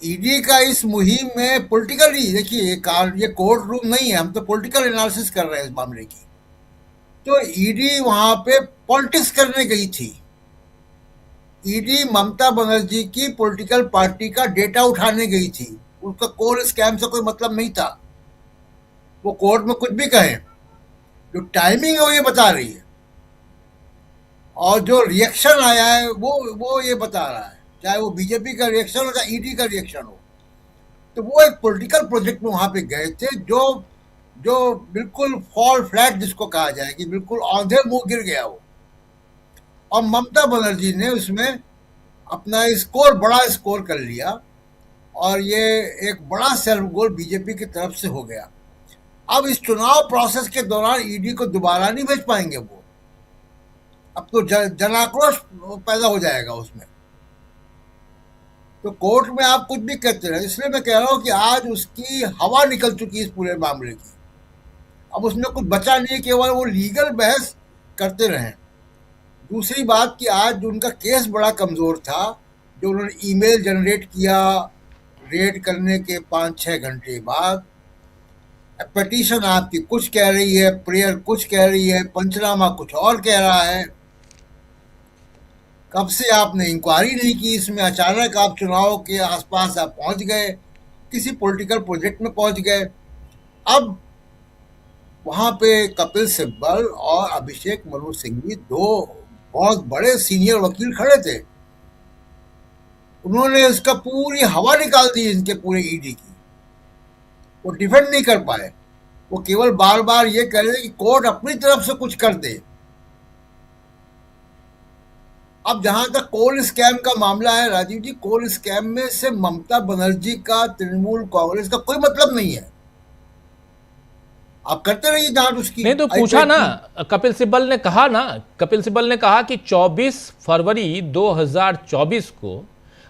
ईडी का इस मुहिम में पॉलिटिकली, देखिए ये कोर्ट रूम नहीं है, हम तो पॉलिटिकल एनालिसिस कर रहे हैं इस मामले की। तो ईडी वहां पे पॉलिटिक्स करने गई थी। ईडी ममता बनर्जी की पॉलिटिकल पार्टी का डेटा उठाने गई थी, उसका कोर स्कैम से कोई मतलब नहीं था। वो कोर्ट में कुछ भी कहे, जो टाइमिंग है वो ये बता रही है, और जो रिएक्शन आया है वो ये बता रहा है, चाहे वो बीजेपी का रिएक्शन हो चाहे ईडी का रिएक्शन हो। तो वो एक पॉलिटिकल प्रोजेक्ट में वहां पे गए थे, जो बिल्कुल फॉल फ्लैट जिसको कहा जाए, कि बिल्कुल औंधे मुंह गिर गया वो। और ममता बनर्जी ने उसमें अपना बड़ा स्कोर कर लिया, और ये एक बड़ा सेल्फ गोल बीजेपी की तरफ से हो गया। अब इस चुनाव प्रोसेस के दौरान ईडी को दोबारा नहीं भेज पाएंगे वो, अब तो जनाक्रोश पैदा हो जाएगा उसमें। तो कोर्ट में आप कुछ भी कहते रहे, इसलिए मैं कह रहा हूं कि आज उसकी हवा निकल चुकी है इस पूरे मामले की। अब उसमें कुछ बचा नहीं, केवल वो लीगल बहस करते रहे। दूसरी बात कि आज उनका केस बड़ा कमजोर था, जो उन्होंने ईमेल जनरेट किया रेड करने के 5-6 घंटे बाद। पिटीशन आपकी कुछ कह रही है, प्रेयर कुछ कह रही है, पंचनामा कुछ और कह रहा है। कब से आपने इंक्वायरी नहीं की इसमें? अचानक आप चुनाव के आसपास आप पहुंच गए, किसी पॉलिटिकल प्रोजेक्ट में पहुंच गए। अब वहां पे कपिल सिब्बल और अभिषेक मनु सिंघवी, दो बहुत बड़े सीनियर वकील खड़े थे, उन्होंने इसका पूरी हवा निकाल दी इनके पूरे ईडी की। वो डिफेंड नहीं कर पाए, वो केवल बार बार ये कह रहे थे कि कोर्ट अपनी तरफ से कुछ कर दे। अब जहां तक कोल स्कैम का मामला है राजीव जी, कोल स्कैम में से ममता बनर्जी का, तृणमूल कांग्रेस का कोई मतलब नहीं है। आप करते रहिए जांच उसकी। नहीं तो पूछा ना, कपिल सिब्बल ने कहा ना, कपिल सिब्बल ने कहा कि 24 फरवरी 2024 को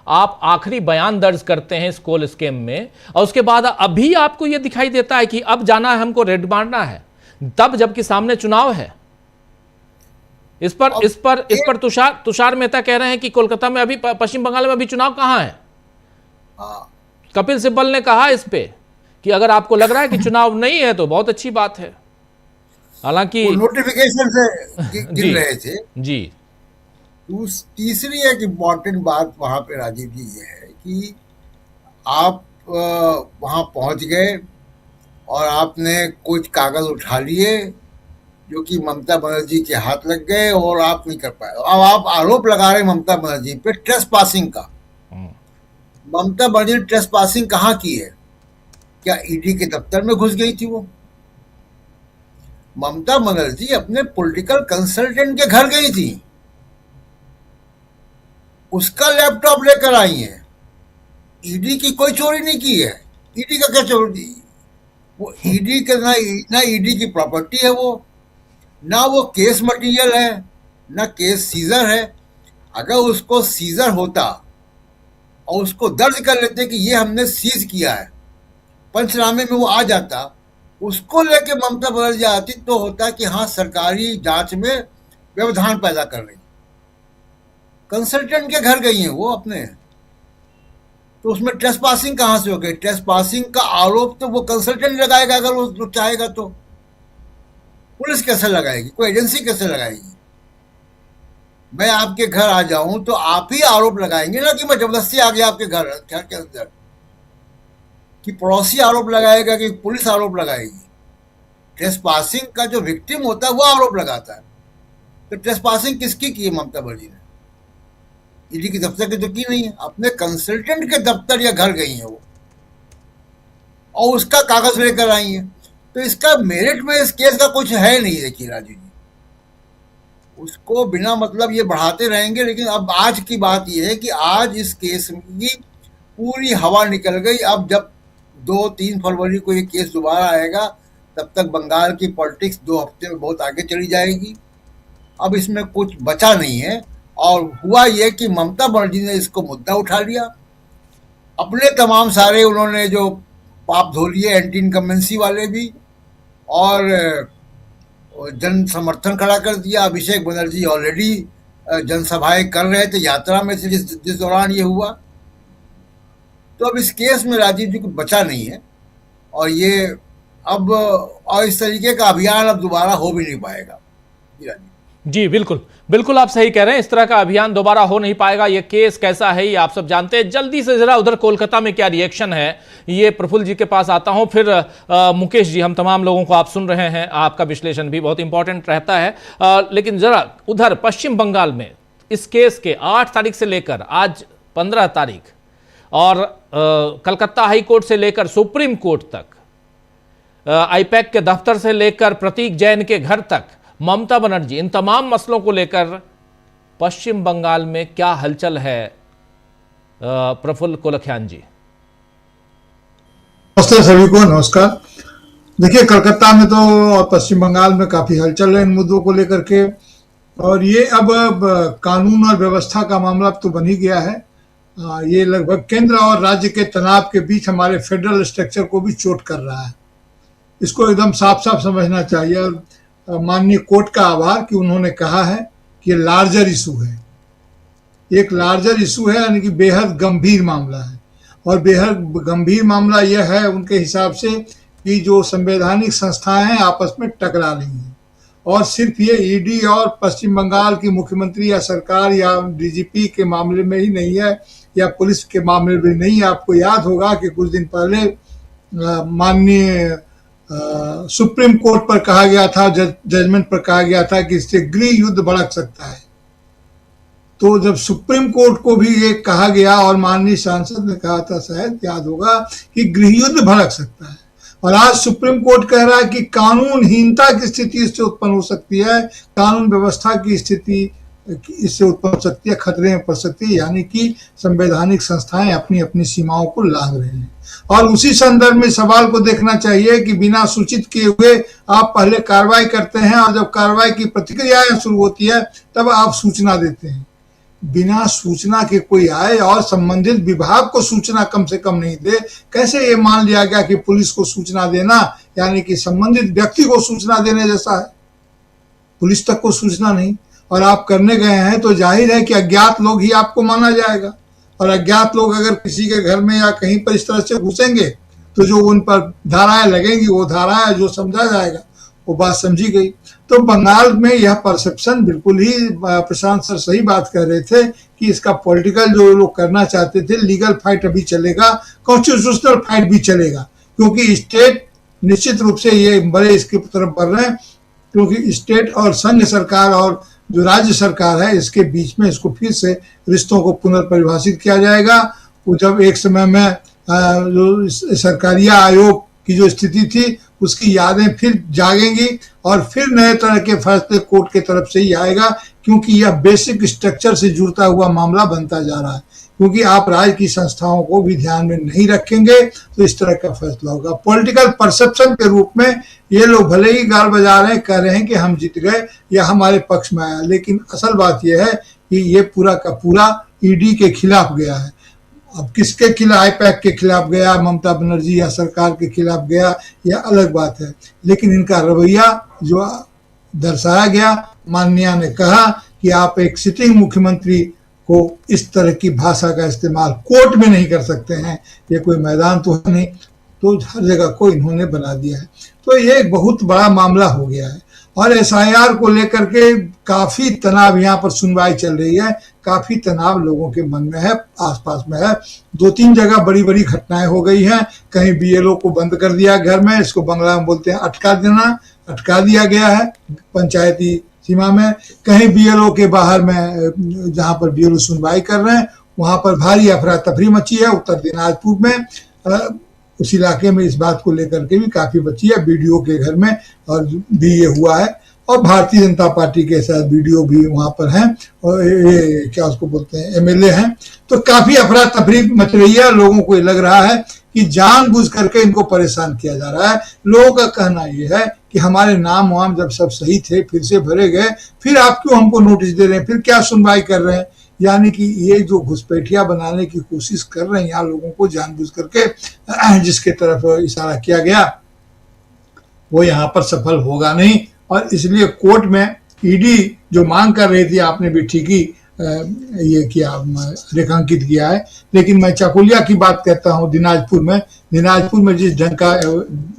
आप आखिरी बयान दर्ज करते हैं इस कोल स्कैम में, और उसके बाद अभी आपको यह दिखाई देता है कि अब जाना है, हमको रेड मारना है, तब जबकि सामने चुनाव है। इस पर तुषार मेहता कह रहे हैं कि कोलकाता में अभी, पश्चिम बंगाल में अभी चुनाव कहां है। कपिल सिब्बल ने कहा इस पे कि अगर आपको लग रहा है कि चुनाव नहीं है तो बहुत अच्छी बात है, हालांकि नोटिफिकेशन से गिर रहे थे जी। तीसरी एक इम्पॉर्टेंट बात वहां पे राजीव जी ये है कि आप वहां पहुंच गए और आपने कुछ कागज उठा लिए जो कि ममता बनर्जी के हाथ लग गए और आप नहीं कर पाए। अब आप आरोप लगा रहे ममता बनर्जी पे ट्रेस पासिंग का। ममता बनर्जी ने ट्रेस पासिंग कहाँ की है? क्या ईडी के दफ्तर में घुस गई थी वो? ममता बनर्जी अपने पॉलिटिकल कंसल्टेंट के घर गई थी, उसका लैपटॉप लेकर आई है। ईडी की कोई चोरी नहीं की है। ईडी का क्या चोरी? वो ईडी का ना ईडी की प्रॉपर्टी है वो, ना वो केस मटेरियल है, ना केस सीजर है। अगर उसको सीजर होता और उसको दर्ज कर लेते कि ये हमने सीज किया है, पंचनामे में वो आ जाता, उसको लेके ममता बनर्जी आती तो होता कि हाँ सरकारी जांच में व्यवधान पैदा कर रही। कंसल्टेंट के घर गई हैं वो अपने, तो उसमें ट्रेस पासिंग कहां से हो गई? ट्रेस पासिंग का आरोप तो वो कंसल्टेंट लगाएगा अगर वो चाहेगा तो। पुलिस कैसे लगाएगी? कोई एजेंसी कैसे लगाएगी? मैं आपके घर आ जाऊं तो आप ही आरोप लगाएंगे ना कि मैं जबरदस्ती आ गया आपके घर के अंदर, कि पड़ोसी आरोप लगाएगा कि पुलिस आरोप लगाएगी? ट्रेस पासिंग का जो विक्टिम होता है वो आरोप लगाता है। तो ट्रेस पासिंग किसकी की है ममता बनर्जी ने? ईडी के दफ्तर की तो की नहीं है, अपने कंसल्टेंट के दफ्तर या घर गई है वो और उसका कागज लेकर आई है। तो इसका मेरिट में इस केस का कुछ है नहीं। देखिए राजू जी, उसको बिना मतलब ये बढ़ाते रहेंगे, लेकिन अब आज की बात ये है कि आज इस केस की पूरी हवा निकल गई। अब जब 2-3 फरवरी को ये केस दोबारा आएगा, तब तक बंगाल की पॉलिटिक्स 2 हफ्ते में बहुत आगे चली जाएगी। अब इसमें कुछ बचा नहीं है। और हुआ यह कि ममता बनर्जी ने इसको मुद्दा उठा लिया, अपने तमाम सारे उन्होंने जो पाप धो लिए, एंटी इनकम्बेंसी वाले भी, और जन समर्थन खड़ा कर दिया। अभिषेक बनर्जी ऑलरेडी जनसभाएं कर रहे थे, यात्रा में थे जिस दौरान ये हुआ। तो अब इस केस में राजीव जी कुछ बचा नहीं है, और ये अब और इस तरीके का अभियान अब दोबारा हो भी नहीं पाएगा। जी बिल्कुल बिल्कुल, आप सही कह रहे हैं, इस तरह का अभियान दोबारा हो नहीं पाएगा। ये केस कैसा है ये आप सब जानते हैं। जल्दी से जरा उधर कोलकाता में क्या रिएक्शन है ये प्रफुल्ल जी के पास आता हूं, फिर मुकेश जी, हम तमाम लोगों को आप सुन रहे हैं, आपका विश्लेषण भी बहुत इंपॉर्टेंट रहता है। लेकिन जरा उधर पश्चिम बंगाल में इस केस के 8 तारीख से लेकर आज 15 तारीख और कलकत्ता हाई कोर्ट से लेकर सुप्रीम कोर्ट तक, आईपैक के दफ्तर से लेकर प्रतीक जैन के घर तक, ममता बनर्जी, इन तमाम मसलों को लेकर पश्चिम बंगाल में क्या हलचल है? प्रफुल्ल कोलखियान जी। नमस्ते सभी को, नमस्कार। देखिए, कलकत्ता में तो और पश्चिम बंगाल में काफी हलचल है इन मुद्दों को लेकर के, और ये अब कानून और व्यवस्था का मामला तो बन ही गया है। ये लगभग केंद्र और राज्य के तनाव के बीच हमारे फेडरल स्ट्रक्चर को भी चोट कर रहा है। इसको एकदम साफ साफ समझना चाहिए। और माननीय कोर्ट का आभार कि उन्होंने कहा है कि लार्जर इशू है, एक लार्जर इशू है, यानी कि बेहद गंभीर मामला है। और बेहद गंभीर मामला यह है उनके हिसाब से कि जो संवैधानिक संस्थाएं हैं आपस में टकरा रही हैं। और सिर्फ ये ईडी और पश्चिम बंगाल की मुख्यमंत्री या सरकार या डीजीपी के मामले में ही नहीं है, या पुलिस के मामले में नहीं है। आपको याद होगा कि कुछ दिन पहले माननीय सुप्रीम कोर्ट पर कहा गया था, जजमेंट पर कहा गया था कि इससे गृह युद्ध भड़क सकता है। तो जब सुप्रीम कोर्ट को भी ये कहा गया और माननीय सांसद ने कहा था, शायद याद होगा, कि गृह युद्ध भड़क सकता है, और आज सुप्रीम कोर्ट कह रहा है कि कानूनहीनता की स्थिति इससे उत्पन्न हो सकती है, कानून व्यवस्था की स्थिति इससे उत्पन्न हो सकती है, खतरे में पड़ सकती है, यानी कि संवैधानिक संस्थाएं अपनी अपनी सीमाओं को लांघ रहे हैं। और उसी संदर्भ में सवाल को देखना चाहिए कि बिना सूचित किए हुए आप पहले कार्रवाई करते हैं, और जब कार्रवाई की प्रतिक्रियाएं शुरू होती है तब आप सूचना देते हैं। बिना सूचना के कोई आए और संबंधित विभाग को सूचना कम से कम नहीं दे, कैसे ये मान लिया गया कि पुलिस को सूचना देना यानी कि संबंधित व्यक्ति को सूचना देने जैसा है? पुलिस तक को सूचना नहीं, और आप करने गए हैं तो जाहिर है कि अज्ञात लोग ही आपको माना जाएगा। और अज्ञात लोग अगर किसी के घर में या कहीं पर इस तरह से घुसेंगे तो जो उन पर धाराएं लगेंगी, वो धाराएं जो समझा जाएगा वो बात समझी गई। तो बंगाल में यह परसेप्शन बिल्कुल ही, प्रशांत सर सही बात कर रहे थे कि इसका पॉलिटिकल जो लोग करना चाहते थे, लीगल फाइट अभी चलेगा, कॉन्स्टिट्यूशनल फाइट भी चलेगा, क्योंकि स्टेट निश्चित रूप से ये बड़े इसकी तरफ बढ़ रहे हैं, क्योंकि स्टेट और संघ सरकार और जो राज्य सरकार है इसके बीच में इसको फिर से रिश्तों को पुनर्परिभाषित किया जाएगा। वो जब एक समय में जो सरकारिया आयोग की जो स्थिति थी उसकी यादें फिर जागेंगी, और फिर नए तरह के फैसले कोर्ट के तरफ से ही आएगा, क्योंकि यह बेसिक स्ट्रक्चर से जुड़ता हुआ मामला बनता जा रहा है। क्योंकि आप राज्य की संस्थाओं को भी ध्यान में नहीं रखेंगे तो इस तरह का फैसला होगा। पॉलिटिकल परसेप्शन के रूप में ये लोग भले ही गाल बजा रहे हैं, कह रहे हैं कि हम जीत गए या हमारे पक्ष में आया, लेकिन असल बात यह है कि ये पूरा का पूरा ईडी के खिलाफ गया है। अब किसके खिलाफ, आईपैक के खिलाफ गया, ममता बनर्जी या सरकार के खिलाफ गया, यह अलग बात है, लेकिन इनका रवैया जो दर्शाया गया, माननीय ने कहा कि आप एक सिटिंग मुख्यमंत्री को इस तरह की भाषा का इस्तेमाल कोर्ट में नहीं कर सकते हैं, ये कोई मैदान तो है नहीं, तो हर जगह को इन्होंने बना दिया है। तो ये एक बहुत बड़ा मामला हो गया है, और एसआईआर को लेकर के काफी तनाव, यहाँ पर सुनवाई चल रही है, काफी तनाव लोगों के मन में है, आसपास में है। 2-3 जगह बड़ी बड़ी घटनाएं हो गई हैं। कहीं बीएलओ को बंद कर दिया घर में, इसको बंगला में बोलते हैं अटका देना, अटका दिया गया है पंचायती सीमा में। कहीं बीएलओ के बाहर में, जहां पर बीएलओ सुनवाई कर रहे हैं, वहां पर भारी अफरा तफरी मची है। उत्तर दिनाजपुर में उस इलाके में इस बात को लेकर के भी काफी बची है, बीडीओ के घर में और भी ये हुआ है, और भारतीय जनता पार्टी के साथ बीडीओ भी वहां पर हैं, और ये क्या उसको बोलते हैं, एमएलए हैं। तो काफी अफरा तफरी मच रही है। लोगों को लग रहा है कि जानबूझ करके इनको परेशान किया जा रहा है। लोगों का कहना यह है कि हमारे नाम वाम जब सब सही थे फिर से भरे गए, फिर आप क्यों हमको नोटिस दे रहे हैं, फिर क्या सुनवाई कर रहे हैं। यानी कि ये जो घुसपैठिया बनाने की कोशिश कर रहे हैं यहाँ लोगों को जानबूझ करके, जिसके तरफ इशारा किया गया वो यहाँ पर सफल होगा नहीं। और इसलिए कोर्ट में ईडी जो मांग कर रही थी, आपने भी ठीक ही ये किया, रेखांकित किया है। लेकिन मैं चाकुलिया की बात करता हूँ। दिनाजपुर में जिस ढंग का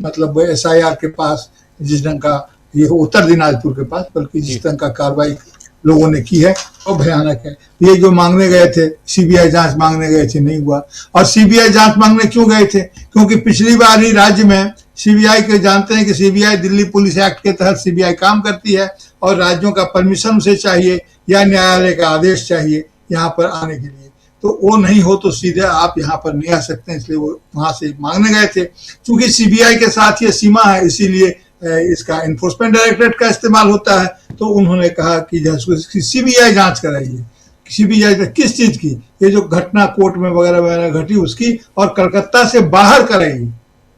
मतलब एसआईआर के पास जिस ढंग का, ये उत्तर दिनाजपुर के पास, बल्कि जिस ढंग का कार्रवाई लोगों ने की है वो भयानक है। ये जो मांगने गए थे, सीबीआई जांच मांगने गए थे, नहीं हुआ। और सीबीआई जांच मांगने क्यों गए थे? क्योंकि पिछली बार ही राज्य में सीबीआई के, जानते हैं कि सीबीआई दिल्ली पुलिस एक्ट के तहत सीबीआई काम करती है, और राज्यों का परमिशन उसे चाहिए या न्यायालय का आदेश चाहिए यहाँ पर आने के लिए। तो वो नहीं हो तो सीधे आप यहाँ पर नहीं आ सकते, इसलिए वो वहां से मांगने गए थे। क्योंकि सीबीआई के साथ ये सीमा है, इसीलिए इसका इन्फोर्समेंट डायरेक्टरेट का इस्तेमाल होता है। तो उन्होंने कहा कि सीबीआई जांच कराइए। सीबीआई किस चीज की? ये जो घटना कोर्ट में वगैरह वगैरह घटी उसकी, और कलकत्ता से बाहर कराइए,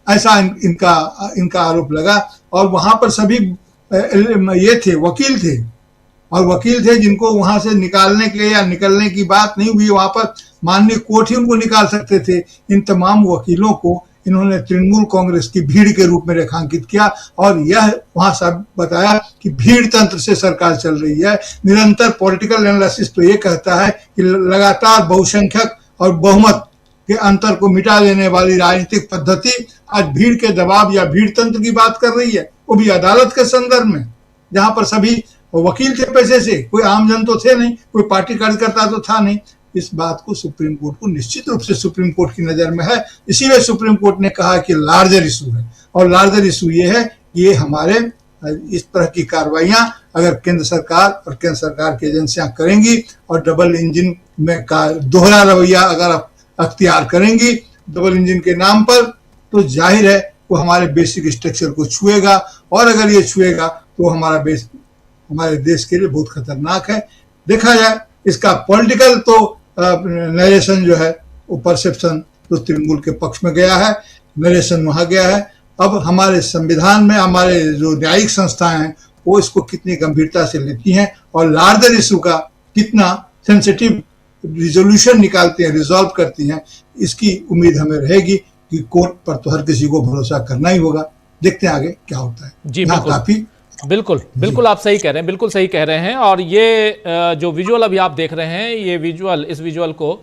ऐसा इनका आरोप लगा। और वहां पर सभी ये थे, वकील थे, और वकील थे जिनको वहां से निकालने के लिए या निकलने की बात नहीं हुई, वहां पर माननीय कोर्ट ही उनको निकाल सकते थे। इन तमाम वकीलों को इन्होंने तृणमूल कांग्रेस की भीड़ के रूप में रेखांकित किया और यह वहां सब बताया कि भीड़ तंत्र से सरकार चल रही है। निरंतर पॉलिटिकल एनालिसिस तो ये कहता है कि लगातार बहुसंख्यक और बहुमत के अंतर को मिटा देने वाली राजनीतिक पद्धति आज भीड़ के दबाव या भीड़ तंत्र की बात कर रही है, वो भी अदालत के संदर्भ में, जहां पर सभी वकील थे पेशे से, कोई आमजन तो थे नहीं, कोई पार्टी कार्यकर्ता तो था नहीं। इस बात को सुप्रीम कोर्ट को निश्चित रूप से सुप्रीम कोर्ट की नजर में है। इसीलिए सुप्रीम कोर्ट ने कहा कि लार्जर इशू है, और लार्जर इशू ये है कि ये हमारे इस तरह की कार्रवाइयां अगर केंद्र सरकार और केंद्र सरकार की एजेंसियां करेंगी और डबल इंजन में का दोहरा रवैया अगर अख्तियार करेंगी डबल इंजन के नाम पर, तो जाहिर है वो हमारे बेसिक स्ट्रक्चर को छुएगा, और अगर ये छुएगा तो हमारे देश के लिए बहुत खतरनाक है। देखा जाए इसका पॉलिटिकल तो नरेशन जो है वो परसेप्शन तो तृणमूल के पक्ष में गया है, नरेशन वहां गया है। अब हमारे संविधान में हमारे जो न्यायिक संस्थाएं हैं वो इसको कितनी गंभीरता से लेती हैं और लार्जर इशू का कितना सेंसिटिव रिजोल्यूशन निकालती हैं, रिजॉल्व करती हैं, इसकी उम्मीद हमें रहेगी कि कोर्ट पर तो हर किसी को भरोसा करना ही होगा। देखते हैं आगे क्या होता है। जी बिल्कुल आप सही कह रहे हैं, बिल्कुल सही कह रहे हैं। और ये जो विजुअल अभी आप देख रहे हैं, ये इस विजुअल को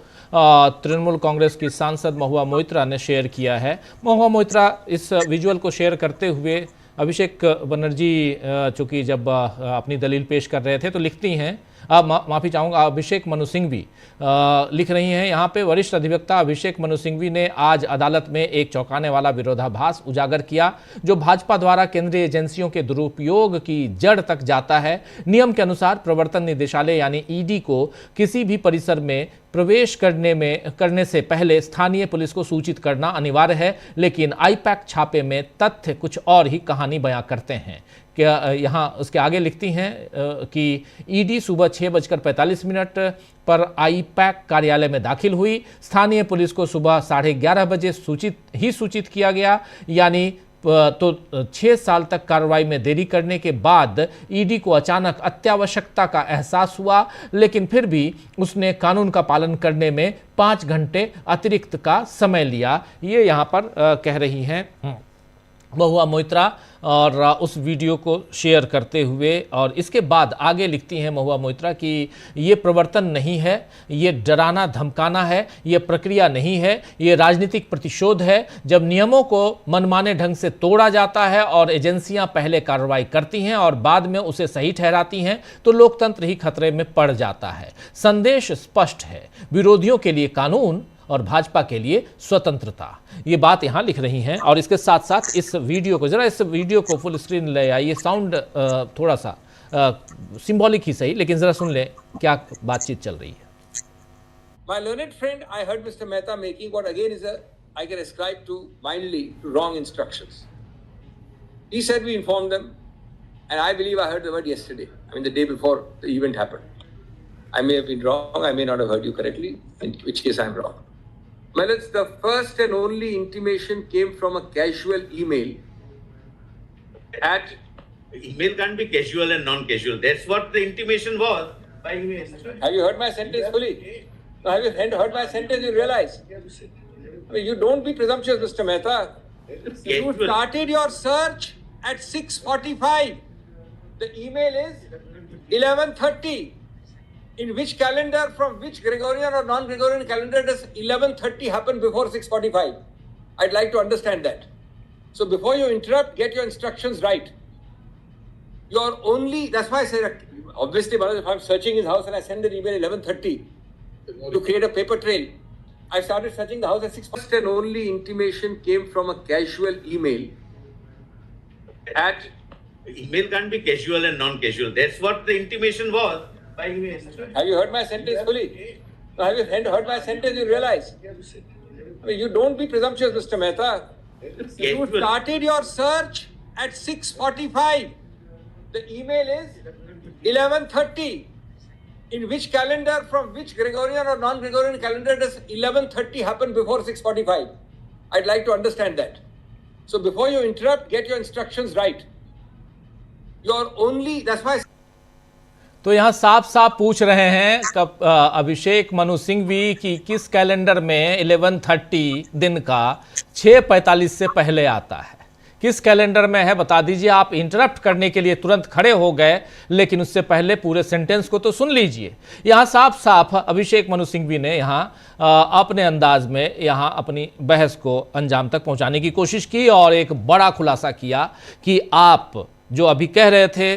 तृणमूल कांग्रेस की सांसद महुआ मोइत्रा ने शेयर किया है। महुआ मोइत्रा इस विजुअल को शेयर करते हुए अभिषेक बनर्जी चूंकि जब अपनी दलील पेश कर रहे थे तो लिखती हैं, माफ़ी चाहूँगा, अभिषेक मनु सिंघवी लिख रही हैं यहाँ पे, वरिष्ठ अधिवक्ता अभिषेक मनु सिंघवी ने आज अदालत में एक चौंकाने वाला विरोधाभास उजागर किया जो भाजपा द्वारा केंद्रीय एजेंसियों के दुरुपयोग की जड़ तक जाता है। नियम के अनुसार प्रवर्तन निदेशालय यानी ईडी को किसी भी परिसर में प्रवेश करने से पहले स्थानीय पुलिस को सूचित करना अनिवार्य है, लेकिन आईपैक छापे में तथ्य कुछ और ही कहानी बयां करते हैं। क्या यहाँ उसके आगे लिखती हैं कि ईडी सुबह 6:45 पर आईपैक कार्यालय में दाखिल हुई। स्थानीय पुलिस को सुबह 11:30 बजे सूचित किया गया, यानी तो 6 साल तक कार्रवाई में देरी करने के बाद ईडी को अचानक अत्यावश्यकता का एहसास हुआ, लेकिन फिर भी उसने कानून का पालन करने में 5 घंटे अतिरिक्त का समय लिया। ये यहाँ पर कह रही हैं महुआ मोइत्रा, और उस वीडियो को शेयर करते हुए। और इसके बाद आगे लिखती हैं महुआ मोइत्रा कि ये प्रवर्तन नहीं है, ये डराना धमकाना है, ये प्रक्रिया नहीं है, ये राजनीतिक प्रतिशोध है। जब नियमों को मनमाने ढंग से तोड़ा जाता है और एजेंसियां पहले कार्रवाई करती हैं और बाद में उसे सही ठहराती हैं तो लोकतंत्र ही खतरे में पड़ जाता है। संदेश स्पष्ट है, विरोधियों के लिए कानून और भाजपा के लिए स्वतंत्रता। ये बात यहां लिख रही हैं। और इसके साथ साथ इस वीडियो को फुल स्क्रीन ले आइए। साउंड थोड़ा सा सिंबॉलिक ही सही, लेकिन जरा सुन ले क्या बातचीत चल रही है। My learned friend, I heard Mr. Mehta making what again is I can ascribe to mildly to wrong instructions. He said we informed them, and I believe I heard the word yesterday. I mean the day before the event happened. I may have been wrong. I may not have heard you correctly. In which case I'm wrong. Well, it's the first and only intimation came from a casual email. Email can't be casual and non-casual. That's what the intimation was by email. Have you heard my sentence fully? No, have you heard my sentence? You realize? I mean, you don't be presumptuous, Mr. Mehta. You started your search at 6:45. The email is 11:30. In which calendar, from which Gregorian or non-Gregorian calendar does 11:30 happen before 6:45? I'd like to understand that. So before you interrupt, get your instructions right. That's why I say, obviously, if I'm searching his house and I send an email 11:30 to create a paper trail, I started searching the house at 6:40. First and only intimation came from a casual email. Email can't be casual and non-casual. That's what the intimation was. Have you heard my sentence fully? No, have you heard my sentence? You realize? I mean, you don't be presumptuous, Mr. Mehta. You started your search at 6:45. The email is 11:30. In which calendar, from which Gregorian or non-Gregorian calendar does 11:30 happen before 6:45? I'd like to understand that. So before you interrupt, get your instructions right. That's why. तो यहाँ साफ साफ पूछ रहे हैं कब अभिषेक मनु सिंघवी की किस कैलेंडर में 11:30 दिन का 6:45 से पहले आता है, किस कैलेंडर में है बता दीजिए। आप इंटरप्ट करने के लिए तुरंत खड़े हो गए, लेकिन उससे पहले पूरे सेंटेंस को तो सुन लीजिए। यहाँ साफ साफ अभिषेक मनु सिंघवी ने यहाँ अपने अंदाज में यहाँ अपनी बहस को अंजाम तक पहुँचाने की कोशिश की और एक बड़ा खुलासा किया कि आप जो अभी कह रहे थे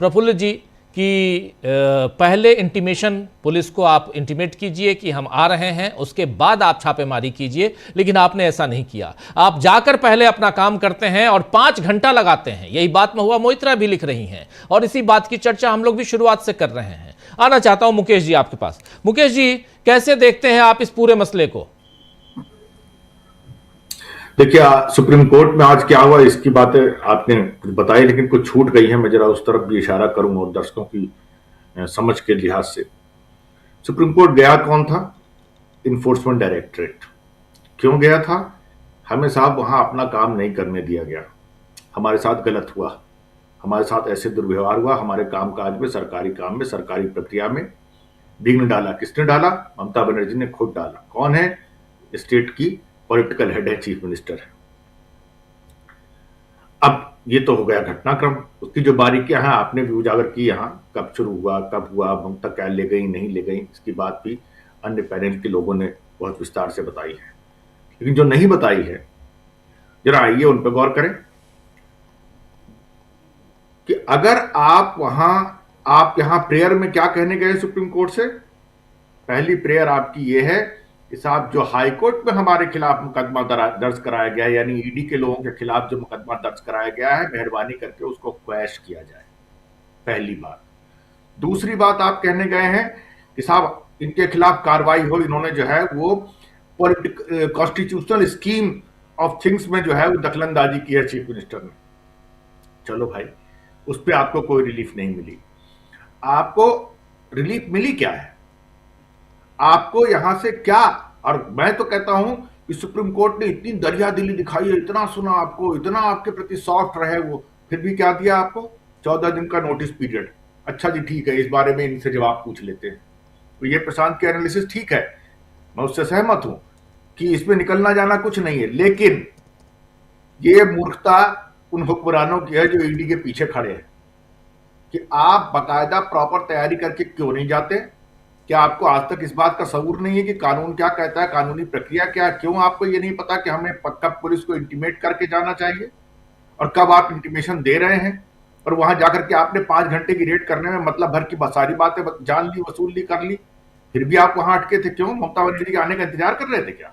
प्रफुल्ल जी कि पहले इंटीमेशन पुलिस को आप इंटीमेट कीजिए कि हम आ रहे हैं, उसके बाद आप छापेमारी कीजिए, लेकिन आपने ऐसा नहीं किया। आप जाकर पहले अपना काम करते हैं और 5 घंटा लगाते हैं। यही बात महुआ मोइत्रा भी लिख रही हैं और इसी बात की चर्चा हम लोग भी शुरुआत से कर रहे हैं। आना चाहता हूं मुकेश जी आपके पास। मुकेश जी, कैसे देखते हैं आप इस पूरे मसले को? देखिए, सुप्रीम कोर्ट में आज क्या हुआ इसकी बातें आपने बताई, लेकिन कुछ छूट गई है। मैं जरा उस तरफ भी इशारा करूं और दर्शकों की समझ के लिहाज से। सुप्रीम कोर्ट गया कौन था? Enforcement directorate. क्यों गया था? हमें साहब वहां अपना काम नहीं करने दिया गया, हमारे साथ गलत हुआ, हमारे साथ ऐसे दुर्व्यवहार हुआ, हमारे कामकाज में, सरकारी काम में, सरकारी प्रक्रिया में विघ्न डाला। किसने डाला? ममता बनर्जी ने खुद डाला। कौन है? स्टेट की पॉलिटिकल हेड है, चीफ मिनिस्टर है। अब ये तो हो गया घटनाक्रम। उसकी जो बारीकियां हैं आपने भी उजागर की, यहाँ कब शुरू हुआ, कब हुआ, ममता क्या ले गई, नहीं ले गई, इसकी बात भी अन्य पैनल के लोगों ने बहुत विस्तार से बताई है। लेकिन जो नहीं बताई है, जरा आइए उन पर गौर करें कि अगर आप यहां प्रेयर में क्या कहने गए सुप्रीम कोर्ट से? पहली प्रेयर आपकी ये है कि साहब जो हाई कोर्ट में हमारे खिलाफ मुकदमा दर्ज कराया गया है, यानी ईडी के लोगों के खिलाफ जो मुकदमा दर्ज कराया गया है, मेहरबानी करके उसको क्वैश किया जाए। पहली बात। दूसरी बात आप कहने गए हैं कि साहब इनके खिलाफ कार्रवाई हो, इन्होंने जो है वो कॉन्स्टिट्यूशनल स्कीम ऑफ थिंग्स में जो है वो दखलंदाजी की है चीफ मिनिस्टर ने। चलो भाई, उस पर आपको कोई रिलीफ नहीं मिली। आपको रिलीफ मिली क्या है? आपको यहां से क्या? और मैं तो कहता हूं कि सुप्रीम कोर्ट ने इतनी दरिया दिली दिखाई है, इतना सुना आपको, इतना आपके प्रति सॉफ्ट रहे वो, फिर भी क्या दिया आपको? 14 दिन का नोटिस पीरियड। अच्छा जी, ठीक है, इस बारे में इनसे जवाब पूछ लेते हैं। तो ये प्रशांत की एनालिसिस ठीक है, मैं उससे सहमत हूं कि इसमें निकलना जाना कुछ नहीं है, लेकिन ये मूर्खता उन हुक्मरानों की है जो ईडी के पीछे खड़े हैं कि आप बाकायदा प्रॉपर तैयारी करके क्यों नहीं जाते? क्या आपको आज तक इस बात का शऊर नहीं है कि कानून क्या कहता है, कानूनी प्रक्रिया क्या है? क्यों आपको ये नहीं पता कि हमें कब पुलिस को इंटीमेट करके जाना चाहिए और कब आप इंटीमेशन दे रहे हैं? और वहां जाकर के आपने 5 घंटे की रेड करने में मतलब भर की सारी बातें जान ली, वसूल ली, कर ली, फिर भी आप वहां अटके थे। क्यों? ममता बनर्जी के आने का इंतजार कर रहे थे क्या?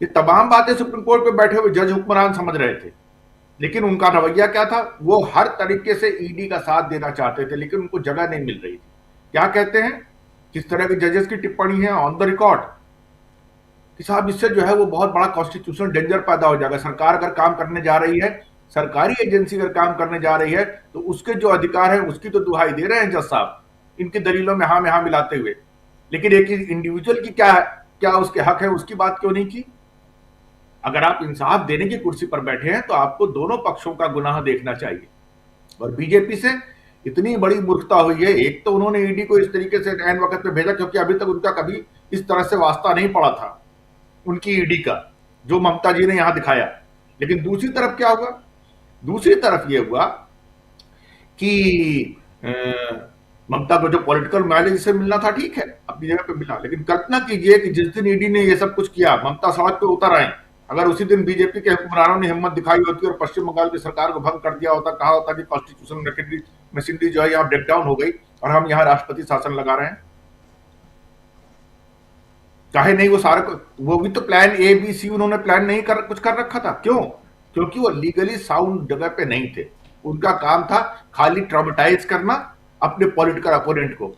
ये तमाम बातें सुप्रीम कोर्ट में बैठे हुए जज हुक्मरान समझ रहे थे, लेकिन उनका रवैया क्या था? वो हर तरीके से ईडी का साथ देना चाहते थे, लेकिन उनको जगह नहीं मिल रही थी। क्या कहते हैं? किस तरह के जजेस की टिप्पणी है ऑन द रिकॉर्ड कि साहब इससे जो है वो बहुत बड़ा कॉन्स्टिट्यूशनल डेंजर पैदा हो जाएगा। सरकार अगर काम करने जा रही है, सरकारी एजेंसी अगर काम करने जा रही है, तो उसके जो अधिकार है उसकी तो दुहाई दे रहे हैं जज साहब इनकी दलीलों में हाँ में हाँ मिलाते हुए, लेकिन एक इंडिविजुअल की क्या उसके हक है उसकी बात क्यों नहीं की? अगर आप इंसाफ देने की कुर्सी पर बैठे हैं तो आपको दोनों पक्षों का गुनाह देखना चाहिए। और बीजेपी से इतनी बड़ी मूर्खता हुई है। एक तो उन्होंने ईडी को इस तरीके से ऐन वक्त पे भेजा क्योंकि अभी तक उनका कभी इस तरह से वास्ता नहीं पड़ा था उनकी ईडी का, जो ममता जी ने यहां दिखाया। लेकिन दूसरी तरफ क्या हुआ? दूसरी तरफ यह हुआ कि ममता को जो पॉलिटिकल माइलेज से मिलना था, ठीक है, अपनी जगह पे मिला, लेकिन कल्पना कीजिए कि जिस दिन ईडी ने ये सब कुछ किया, ममता सड़क पे उतर आए, अगर उसी दिन बीजेपी के हुक्मरानों ने हिम्मत दिखाई होती और पश्चिम बंगाल की सरकार को भंग कर दिया होता, कहा होता कि कॉन्स्टिट्यूशन मशीनरी जो है यहाँ ब्रेकडाउन हो गई और हम यहाँ राष्ट्रपति शासन लगा रहे हैं, चाहे नहीं वो सारा वो भी तो प्लान ए बी सी उन्होंने प्लान नहीं कुछ कर रखा था। क्यों? क्योंकि वो लीगली साउंड जगह पे नहीं थे। उनका काम था खाली ट्रॉमेटाइज करना अपने पॉलिटिकल अपोनेंट को।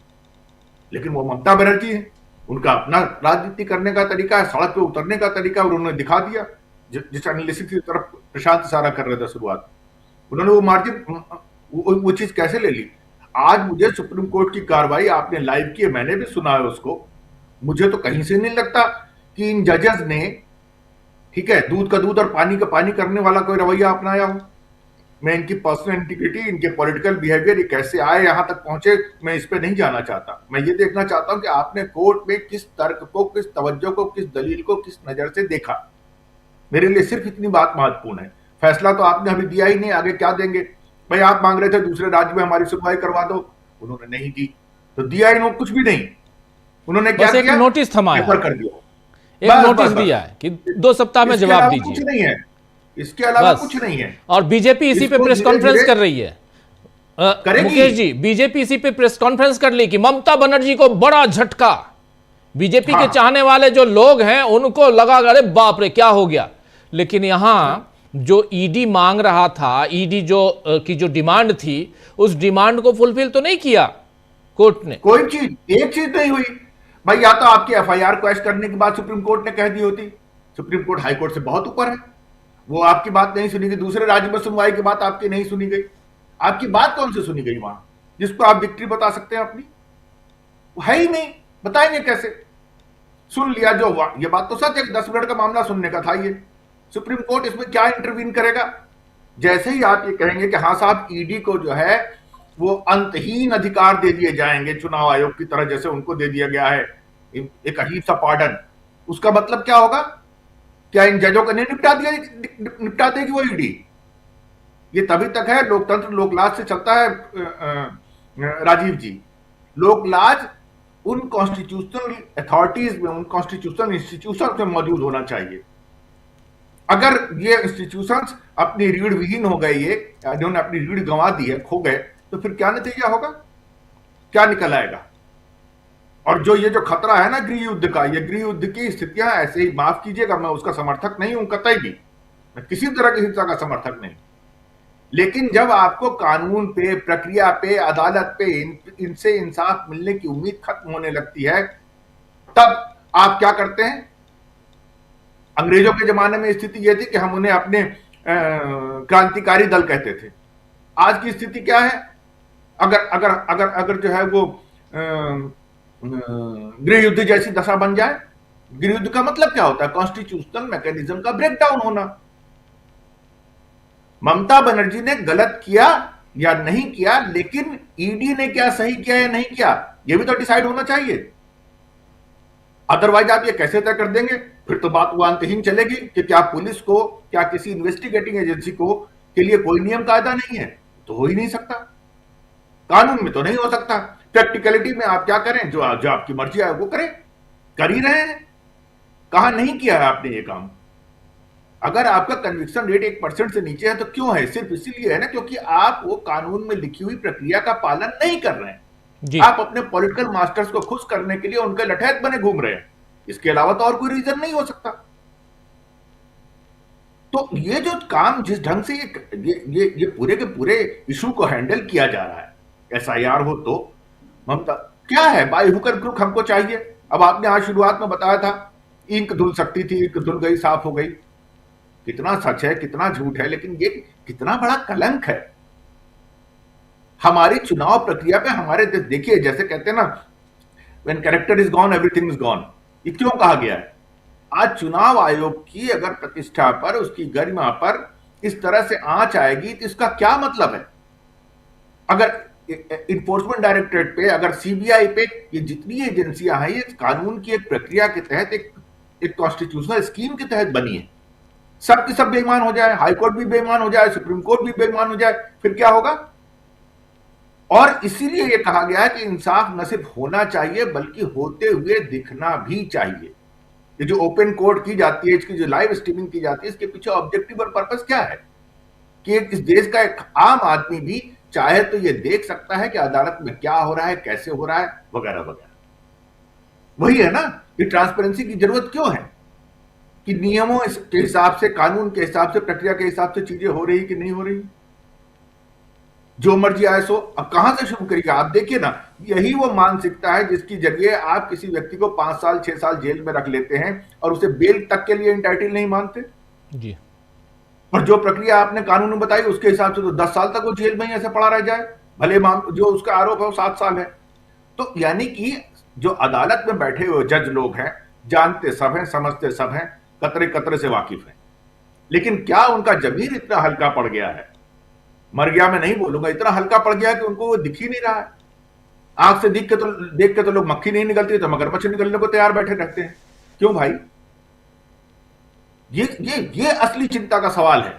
लेकिन वो ममता बनर्जी है, उनका अपना राजनीति करने का तरीका है, सड़क पे उतरने का तरीका, और उन्होंने दिखा दिया। जिस एनालिसिस की तरफ प्रशांत इशारा कर रहे थे शुरुआत, उन्होंने वो मार्जिन वो चीज कैसे ले ली। आज मुझे सुप्रीम कोर्ट की कार्रवाई आपने लाइव की है, मैंने भी सुना है उसको, मुझे तो कहीं से नहीं लगता कि इन जजेस ने, ठीक है, दूध का दूध और पानी का पानी करने वाला कोई रवैया अपनाया हो। मैं इनकी पर्सनल इंटीग्रिटी, इनके पॉलिटिकल बिहेवियर, ये कैसे आए यहां तक पहुंचे, मैं इस पे नहीं जाना चाहता। मैं ये देखना चाहता हूं कि आपने कोर्ट में किस तर्क को, किस तवज्जो को, किस दलील को किस नजर से देखा। मेरे लिए सिर्फ इतनी बात महत्वपूर्ण है। फैसला तो आपने अभी दिया ही नहीं, आगे क्या देंगे? भाई आप मांग रहे थे दूसरे राज्य में हमारी सुनवाई करवा दो, उन्होंने नहीं दी, तो दिया ही नहीं, कुछ भी नहीं। उन्होंने क्या किया? नोटिस थमाया, पेपर कर दिया, एक नोटिस दिया है कि 2 सप्ताह में जवाब दीजिए, कुछ नहीं है, इसके अलावा कुछ नहीं है। और बीजेपी इसी पे प्रेस कॉन्फ्रेंस कर रही है। मुकेश जी, बीजेपी इसी पे प्रेस कॉन्फ्रेंस कर ली कि ममता बनर्जी को बड़ा झटका। बीजेपी के चाहने वाले जो लोग हैं उनको लगा अरे बाप रे क्या हो गया। लेकिन यहां जो ईडी मांग रहा था, ईडी की जो डिमांड थी, उस डिमांड को फुलफिल तो नहीं किया कोर्ट ने। कोई चीज, एक चीज नहीं हुई भाई। या तो आपकी एफआईआर क्वैश करने के बाद सुप्रीम कोर्ट ने कह दी होती, सुप्रीम कोर्ट हाई कोर्ट से बहुत ऊपर है, वो आपकी बात नहीं सुनी गई। दूसरे राज्य में सुनवाई की बात आपकी नहीं सुनी गई। आपकी बात कौन सी सुनी गई वहां जिसको आप विक्ट्री बता सकते हैं अपनी? वो है ही नहीं, बताएंगे कैसे? सुन लिया जो, ये बात तो सच है कि 10 मिनट का मामला सुनने का था ये। सुप्रीम कोर्ट इसमें क्या इंटरवीन करेगा? जैसे ही आप ये कहेंगे कि हाँ साहब ईडी को जो है वो अंतहीन अधिकार दे दिए जाएंगे चुनाव आयोग की तरह, जैसे उनको दे दिया गया है एक अजीब सा पार्डन, उसका मतलब क्या होगा? क्या इन जजों को नहीं निपटा देगी वो ईडी? ये तभी तक है, लोकतंत्र लोकलाज से चलता है राजीव जी। लोकलाज उन कॉन्स्टिट्यूशनल अथॉरिटीज में, उन कॉन्स्टिट्यूशनल इंस्टीट्यूशन में मौजूद होना चाहिए। अगर ये इंस्टीट्यूशंस अपनी रीढ़ विहीन हो गए, ये जिन्होंने अपनी रीढ़ गंवा दी है, खो गए, तो फिर क्या नतीजा होगा? क्या निकल आएगा? और जो ये जो खतरा है ना गृह युद्ध का, ये गृह युद्ध की स्थितियां ऐसे ही, माफ कीजिएगा मैं उसका समर्थक नहीं हूं कतई भी, मैं किसी तरह की हिंसा का समर्थक नहीं, लेकिन जब आपको कानून पे, प्रक्रिया पे, अदालत पे इनसे इंसाफ मिलने की उम्मीद खत्म होने लगती है, तब आप क्या करते हैं? अंग्रेजों के जमाने में स्थिति यह थी कि हम उन्हें अपने क्रांतिकारी दल कहते थे। आज की स्थिति क्या है? अगर अगर अगर अगर जो है वो गृह युद्ध जैसी दशा बन जाए, गृह युद्ध का मतलब क्या होता है? कॉन्स्टिट्यूशनल मैकेनिज्म का ब्रेकडाउन होना। ममता बनर्जी ने गलत किया या नहीं किया, लेकिन ईडी ने क्या सही किया या नहीं किया, यह भी तो डिसाइड होना चाहिए। अदरवाइज आप ये कैसे तय कर देंगे? फिर तो बात वो अंतहीन चलेगी कि क्या पुलिस को, क्या किसी इन्वेस्टिगेटिंग एजेंसी को के लिए कोई नियम कायदा नहीं है? तो हो ही नहीं सकता, कानून में तो नहीं हो सकता। प्रैक्टिकलिटी में आप क्या करें? जो आपकी मर्जी है वो करें, कर ही रहे हैं। कहां नहीं किया है आपने ये काम? अगर आपका कन्विक्शन रेट 1% से नीचे है तो क्यों है? सिर्फ इसीलिए है ना क्योंकि आप वो कानून में लिखी हुई प्रक्रिया का पालन नहीं कर रहे हैं। आप अपने पॉलिटिकल मास्टर्स को खुश करने के लिए उनके लठैत बने घूम रहे हैं, इसके अलावा तो और कोई रीजन नहीं हो सकता। तो ये जो काम जिस ढंग से ये पूरे के पूरे इशू को हैंडल किया जा रहा है, एसआईआर हो तो ममता क्या है, बाई हुक एंड क्रुक हमको चाहिए। अब आपने आज शुरुआत में बताया था इंक धुल सकती थी, इंक धुल गई, साफ हो गई। कितना सच है, कितना झूठ है, लेकिन ये कितना बड़ा कलंक है हमारी चुनाव प्रक्रिया पे। हमारे देखिए, जैसे कहते हैं ना, when character is gone everything is gone, ये क्यों कहा गया है? आज चुनाव आयोग की अगर प्रतिष्ठा पर, उसकी गरिमा पर इस तरह से आंच आएगी तो इसका क्या मतलब है? अगर इन्फोर्समेंट डायरेक्टरेट पे, अगर सीबीआई पे, ये जितनी एजेंसियां हैं, ये कानून की एक प्रक्रिया के तहत, एक कॉन्स्टिट्यूशनल स्कीम के तहत बनी है, सब की सब बेईमान हो जाए, हाईकोर्ट भी बेईमान हो जाए, सुप्रीम कोर्ट भी बेईमान हो जाए, फिर क्या होगा? और इसीलिए यह कहा गया है कि इंसाफ न सिर्फ होना चाहिए बल्कि होते हुए दिखना भी चाहिए। ये जो ओपन कोर्ट की जाती है, इसकी जो लाइव स्ट्रीमिंग की जाती है, इसके पीछे ऑब्जेक्टिव और पर्पस क्या है? कि इस देश का एक आम आदमी भी चाहे तो ये देख सकता है कि अदालत में क्या हो रहा है, कैसे हो रहा है, वगैरह वगैरह। वही है ना, ये ट्रांसपेरेंसी की जरूरत क्यों है कि नियमों के हिसाब से, कानून के हिसाब से, प्रक्रिया के हिसाब से चीजें हो रही कि नहीं हो रही। जो मर्जी आए सो। अब कहां से शुरू करिएगा? आप देखिए ना, यही वो मानसिकता है जिसकी जरिए आप किसी व्यक्ति को 5 साल 6 साल जेल में रख लेते हैं और उसे बेल तक के लिए इंटाइटल नहीं मानते जी। और जो प्रक्रिया आपने कानून में बताई उसके हिसाब से तो 10 साल तक वो जेल में ही ऐसे पड़ा रह जाए, भले जो उसका आरोप है वो 7 साल है। तो यानी कि जो अदालत में बैठे हुए जज लोग हैं, जानते सब हैं, समझते सब हैं, कतरे कतरे से वाकिफ हैं, लेकिन क्या उनका जमीर इतना हल्का पड़ गया है मर गया मैं नहीं बोलूंगा, इतना हल्का पड़ गया कि उनको वो दिख ही नहीं रहा है। आंख से देख के तो लोग मक्खी नहीं निकलती, तो मगरमच्छ निकलने को तैयार बैठे रहते हैं। क्यों भाई? ये असली चिंता का सवाल है।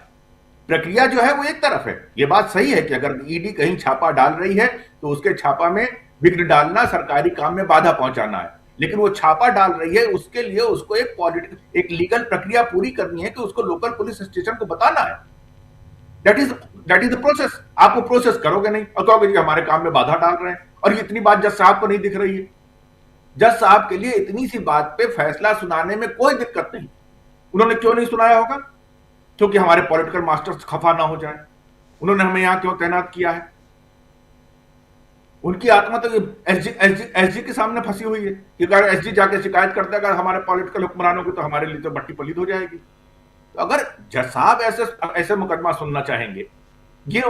प्रक्रिया जो है वो एक तरफ है, ये बात सही है कि अगर ईडी कहीं छापा डाल रही है तो उसके छापा में विघ्न डालना सरकारी काम में बाधा पहुंचाना है, लेकिन वो छापा डाल रही है उसके लिए उसको एक लीगल प्रक्रिया पूरी करनी है कि उसको लोकल पुलिस स्टेशन को बताना है। That is the process. आप वो प्रोसेस करोगे नहीं और कहोगे कि हमारे काम में बाधा डाल रहे हैं। और इतनी बात जज साहब को नहीं दिख रही है। जज साहब के लिए इतनी सी बात पे फैसला सुनाने में कोई दिक्कत नहीं। उन्होंने क्यों नहीं सुनाया होगा? क्योंकि हमारे पॉलिटिकल मास्टर्स खफा ना हो जाए। उन्होंने हमें यहां क्यों तैनात किया है? उनकी आत्मा तो एसजी के सामने फंसी हुई है कि अगर एसजी जाके शिकायत करता है अगर हमारे पॉलिटिकल हुक्मरानों की, तो हमारे लिए तो बट्टी पलीद हो जाएगी। तो अगर जज साहब ऐसे मुकदमा सुनना चाहेंगे, ये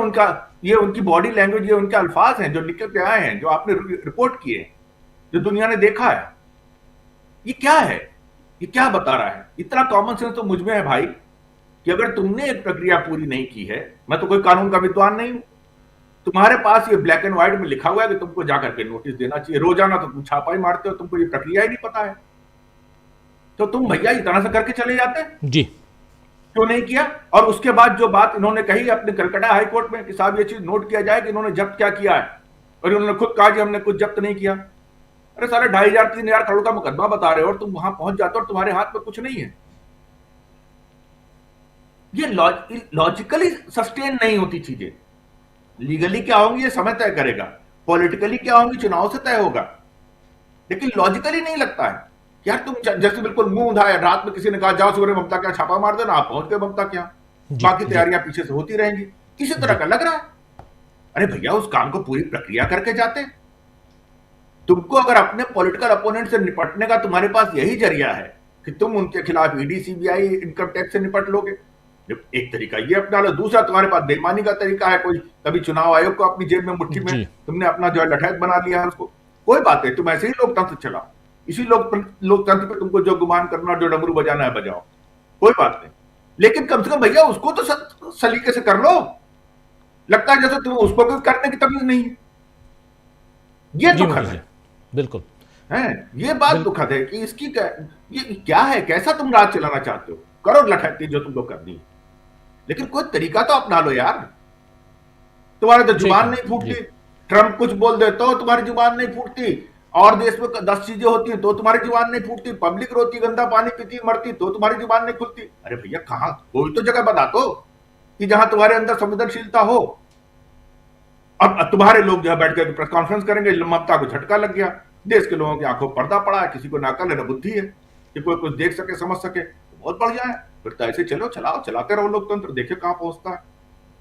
उनकी बॉडी लैंग्वेज, ये उनके अल्फाज हैं जो निकल के आए हैं, जो आपने रिपोर्ट किए, जो दुनिया ने देखा है, ये क्या है? ये क्या बता रहा है? इतना कॉमन सेंस तो मुझ में है भाई कि अगर तुमने एक प्रक्रिया पूरी नहीं की है, मैं तो कोई कानून का विद्वान नहीं हूं, तुम्हारे पास ये ब्लैक एंड व्हाइट में लिखा हुआ है कि तुमको जाकर के नोटिस देना चाहिए, रोजाना तो तुम छापा ही मारते हो, तुमको ये प्रक्रिया ही नहीं पता है, तो तुम भैया इस तरह से करके चले जाते जी। क्यों नहीं किया? और उसके बाद जो बात इन्होंने कही अपने कलकत्ता हाई कोर्ट में कि साहब ये चीज नोट किया जाए कि इन्होंने जब्त क्या किया है, और इन्होंने खुद कहा कि हमने कुछ जब्त नहीं किया। अरे साले 2500-3000 करोड़ का मुकदमा बता रहे हो और तुम वहां पहुंच जाते हो और तुम्हारे हाथ में कुछ नहीं है। ये लॉजिकली सस्टेन नहीं होती चीजें। लीगली क्या होंगी ये समय तय करेगा, पॉलिटिकली क्या होंगी चुनाव से तय होगा, लेकिन लॉजिकली नहीं लगता है। यार तुम जैसे बिल्कुल मुंह उठाए, रात में किसी ने कहा जाओ सूर्य ममता क्या छापा मार देना, आप पहुंच गए ममता क्या, बाकी तैयारियां पीछे से होती रहेंगी, किसी तरह का लग रहा है। अरे भैया उस काम को पूरी प्रक्रिया करके जाते। तुमको अगर अपने पॉलिटिकल अपोनेंट से निपटने का तुम्हारे पास यही जरिया है कि तुम उनके खिलाफ ईडी, सीबीआई, इनकम टैक्स से निपट लोगे, एक तरीका ये अपना लो, दूसरा तुम्हारे पास बेईमानी का तरीका है, कोई कभी चुनाव आयोग को अपनी जेब में मुट्ठी में तुमने अपना जो है लठैत बना लिया है उसको, कोई बात नहीं, तुम ऐसे ही लोकतंत्र चलाओ, इसी लोकतंत्र पे तुमको जो गुमान करना, जो डमरू बजाना है बजाओ, कोई बात नहीं, लेकिन कम से कम भैया उसको तो सलीके से कर लो। लगता है जैसे तुम उसको भी करने की तमीज नहीं है। ये दुखद है, बिल्कुल है ये बात दुखद है कि इसकी ये क्या है, कैसा तुम राज चलाना चाहते हो, करो लठैती जो तुम लोग करनी है, लेकिन कोई तरीका तो अपना लो यार। तुम्हारे तो जुबान नहीं फूटती, ट्रंप कुछ बोल दे तो तुम्हारी जुबान नहीं फूटती, और देश में 10 चीजें होती हैं तो तुम्हारी जुबान नहीं फूटती, पब्लिक रोती, गंदा पानी पीती, मरती तो तुम्हारी जुबान नहीं खुलती। अरे भैया कहां, कोई तो जगह बता दो कि जहां तुम्हारे अंदर संवेदनशीलता हो। अब तुम्हारे लोग जो है बैठ कर प्रेस कॉन्फ्रेंस करेंगे, ममता को झटका लग गया, देश के लोगों की आंखों पर पर्दा पड़ा है, किसी को ना अकल है ना बुद्धि है कि कोई कुछ देख सके समझ सके, बहुत बढ़िया है, फिर तो ऐसे चलो, चलाते रहो लोकतंत्र, देखे कहां पहुंचता है।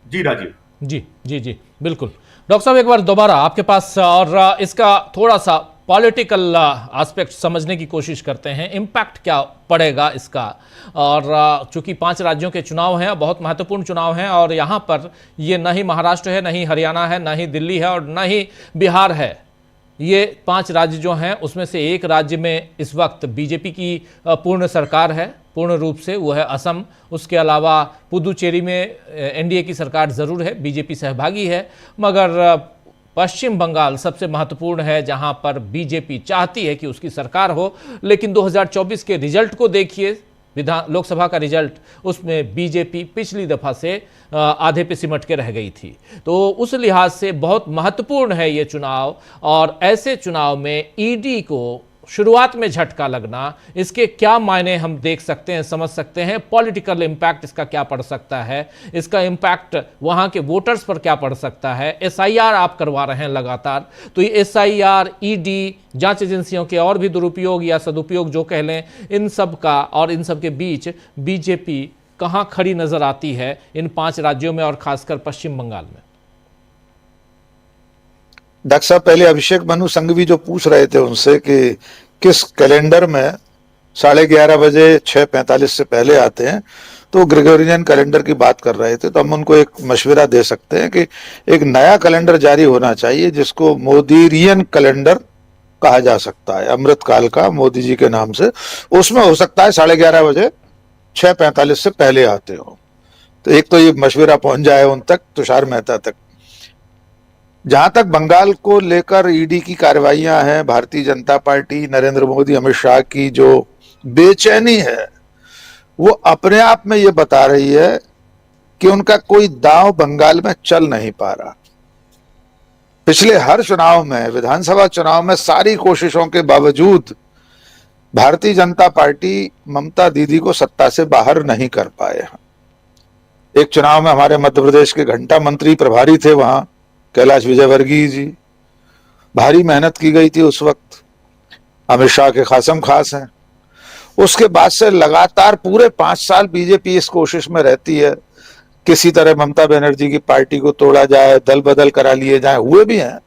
जी राजीव। जी जी जी बिल्कुल। डॉक्टर साहब एक बार दोबारा आपके पास, और इसका थोड़ा सा पॉलिटिकल एस्पेक्ट समझने की कोशिश करते हैं, इम्पैक्ट क्या पड़ेगा इसका। और चूंकि 5 राज्यों के चुनाव हैं, बहुत महत्वपूर्ण चुनाव हैं, और यहाँ पर ये न ही महाराष्ट्र है, न ही हरियाणा है, न ही दिल्ली है, और न ही बिहार है। ये 5 राज्य जो हैं उसमें से एक राज्य में इस वक्त बीजेपी की पूर्ण सरकार है, पूर्ण रूप से, वो है असम। उसके अलावा पुदुचेरी में एनडीए की सरकार ज़रूर है, बीजेपी सहभागी है, मगर पश्चिम बंगाल सबसे महत्वपूर्ण है जहां पर बीजेपी चाहती है कि उसकी सरकार हो, लेकिन 2024 के रिजल्ट को देखिए, लोकसभा का रिजल्ट, उसमें बीजेपी पिछली दफा से आधे पे सिमट के रह गई थी। तो उस लिहाज से बहुत महत्वपूर्ण है ये चुनाव, और ऐसे चुनाव में ईडी को शुरुआत में झटका लगना, इसके क्या मायने हम देख सकते हैं, समझ सकते हैं, पॉलिटिकल इम्पैक्ट इसका क्या पड़ सकता है, इसका इम्पैक्ट वहां के वोटर्स पर क्या पड़ सकता है। एसआईआर आप करवा रहे हैं लगातार, तो ये एसआईआर, ईडी, जांच एजेंसियों के और भी दुरुपयोग या सदुपयोग जो कह लें, इन सब का और इन सब के बीच बीजेपी कहां खड़ी नजर आती है इन 5 राज्यों में, और खासकर पश्चिम बंगाल में। डॉक्टर साहब, पहले अभिषेक मनु संघवी जो पूछ रहे थे उनसे कि किस कैलेंडर में 11:30 बजे 6:45 से पहले आते हैं, तो ग्रेगोरियन कैलेंडर की बात कर रहे थे, तो हम उनको एक मशवरा दे सकते हैं कि एक नया कैलेंडर जारी होना चाहिए जिसको मोदीरियन कैलेंडर कहा जा सकता है, अमृतकाल का, मोदी जी के नाम से। उसमें हो सकता है 11:30 बजे 6:45 से पहले आते हो। तो एक तो ये मशवरा पहुंच जाए उन तक, तुषार मेहता तक। जहां तक बंगाल को लेकर ईडी की कार्रवाइयां हैं, भारतीय जनता पार्टी, नरेंद्र मोदी, अमित शाह की जो बेचैनी है, वो अपने आप में ये बता रही है कि उनका कोई दांव बंगाल में चल नहीं पा रहा। पिछले हर चुनाव में, विधानसभा चुनाव में सारी कोशिशों के बावजूद भारतीय जनता पार्टी ममता दीदी को सत्ता से बाहर नहीं कर पाए। एक चुनाव में हमारे मध्य प्रदेश के घंटा मंत्री प्रभारी थे वहां, कैलाश विजयवर्गीय जी, भारी मेहनत की गई थी उस वक्त, अमित शाह के खासम खास हैं। उसके बाद से लगातार पूरे 5 साल बीजेपी इस कोशिश में रहती है किसी तरह ममता बनर्जी की पार्टी को तोड़ा जाए, दल बदल करा लिए जाए, हुए भी हैं,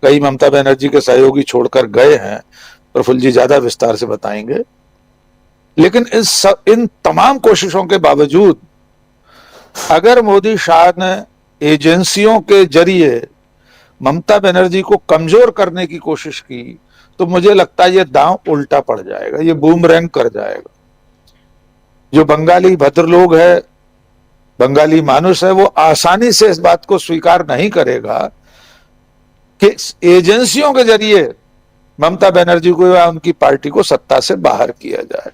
कई ममता बनर्जी के सहयोगी छोड़कर गए हैं, प्रफुल्ल जी ज्यादा विस्तार से बताएंगे। लेकिन इन तमाम कोशिशों के बावजूद अगर मोदी शाह ने एजेंसियों के जरिए ममता बनर्जी को कमजोर करने की कोशिश की, तो मुझे लगता है ये दांव उल्टा पड़ जाएगा, ये बूमरैंग कर जाएगा। जो बंगाली भद्र लोग है, बंगाली मानुष है, वो आसानी से इस बात को स्वीकार नहीं करेगा कि एजेंसियों के जरिए ममता बनर्जी को या उनकी पार्टी को सत्ता से बाहर किया जाए।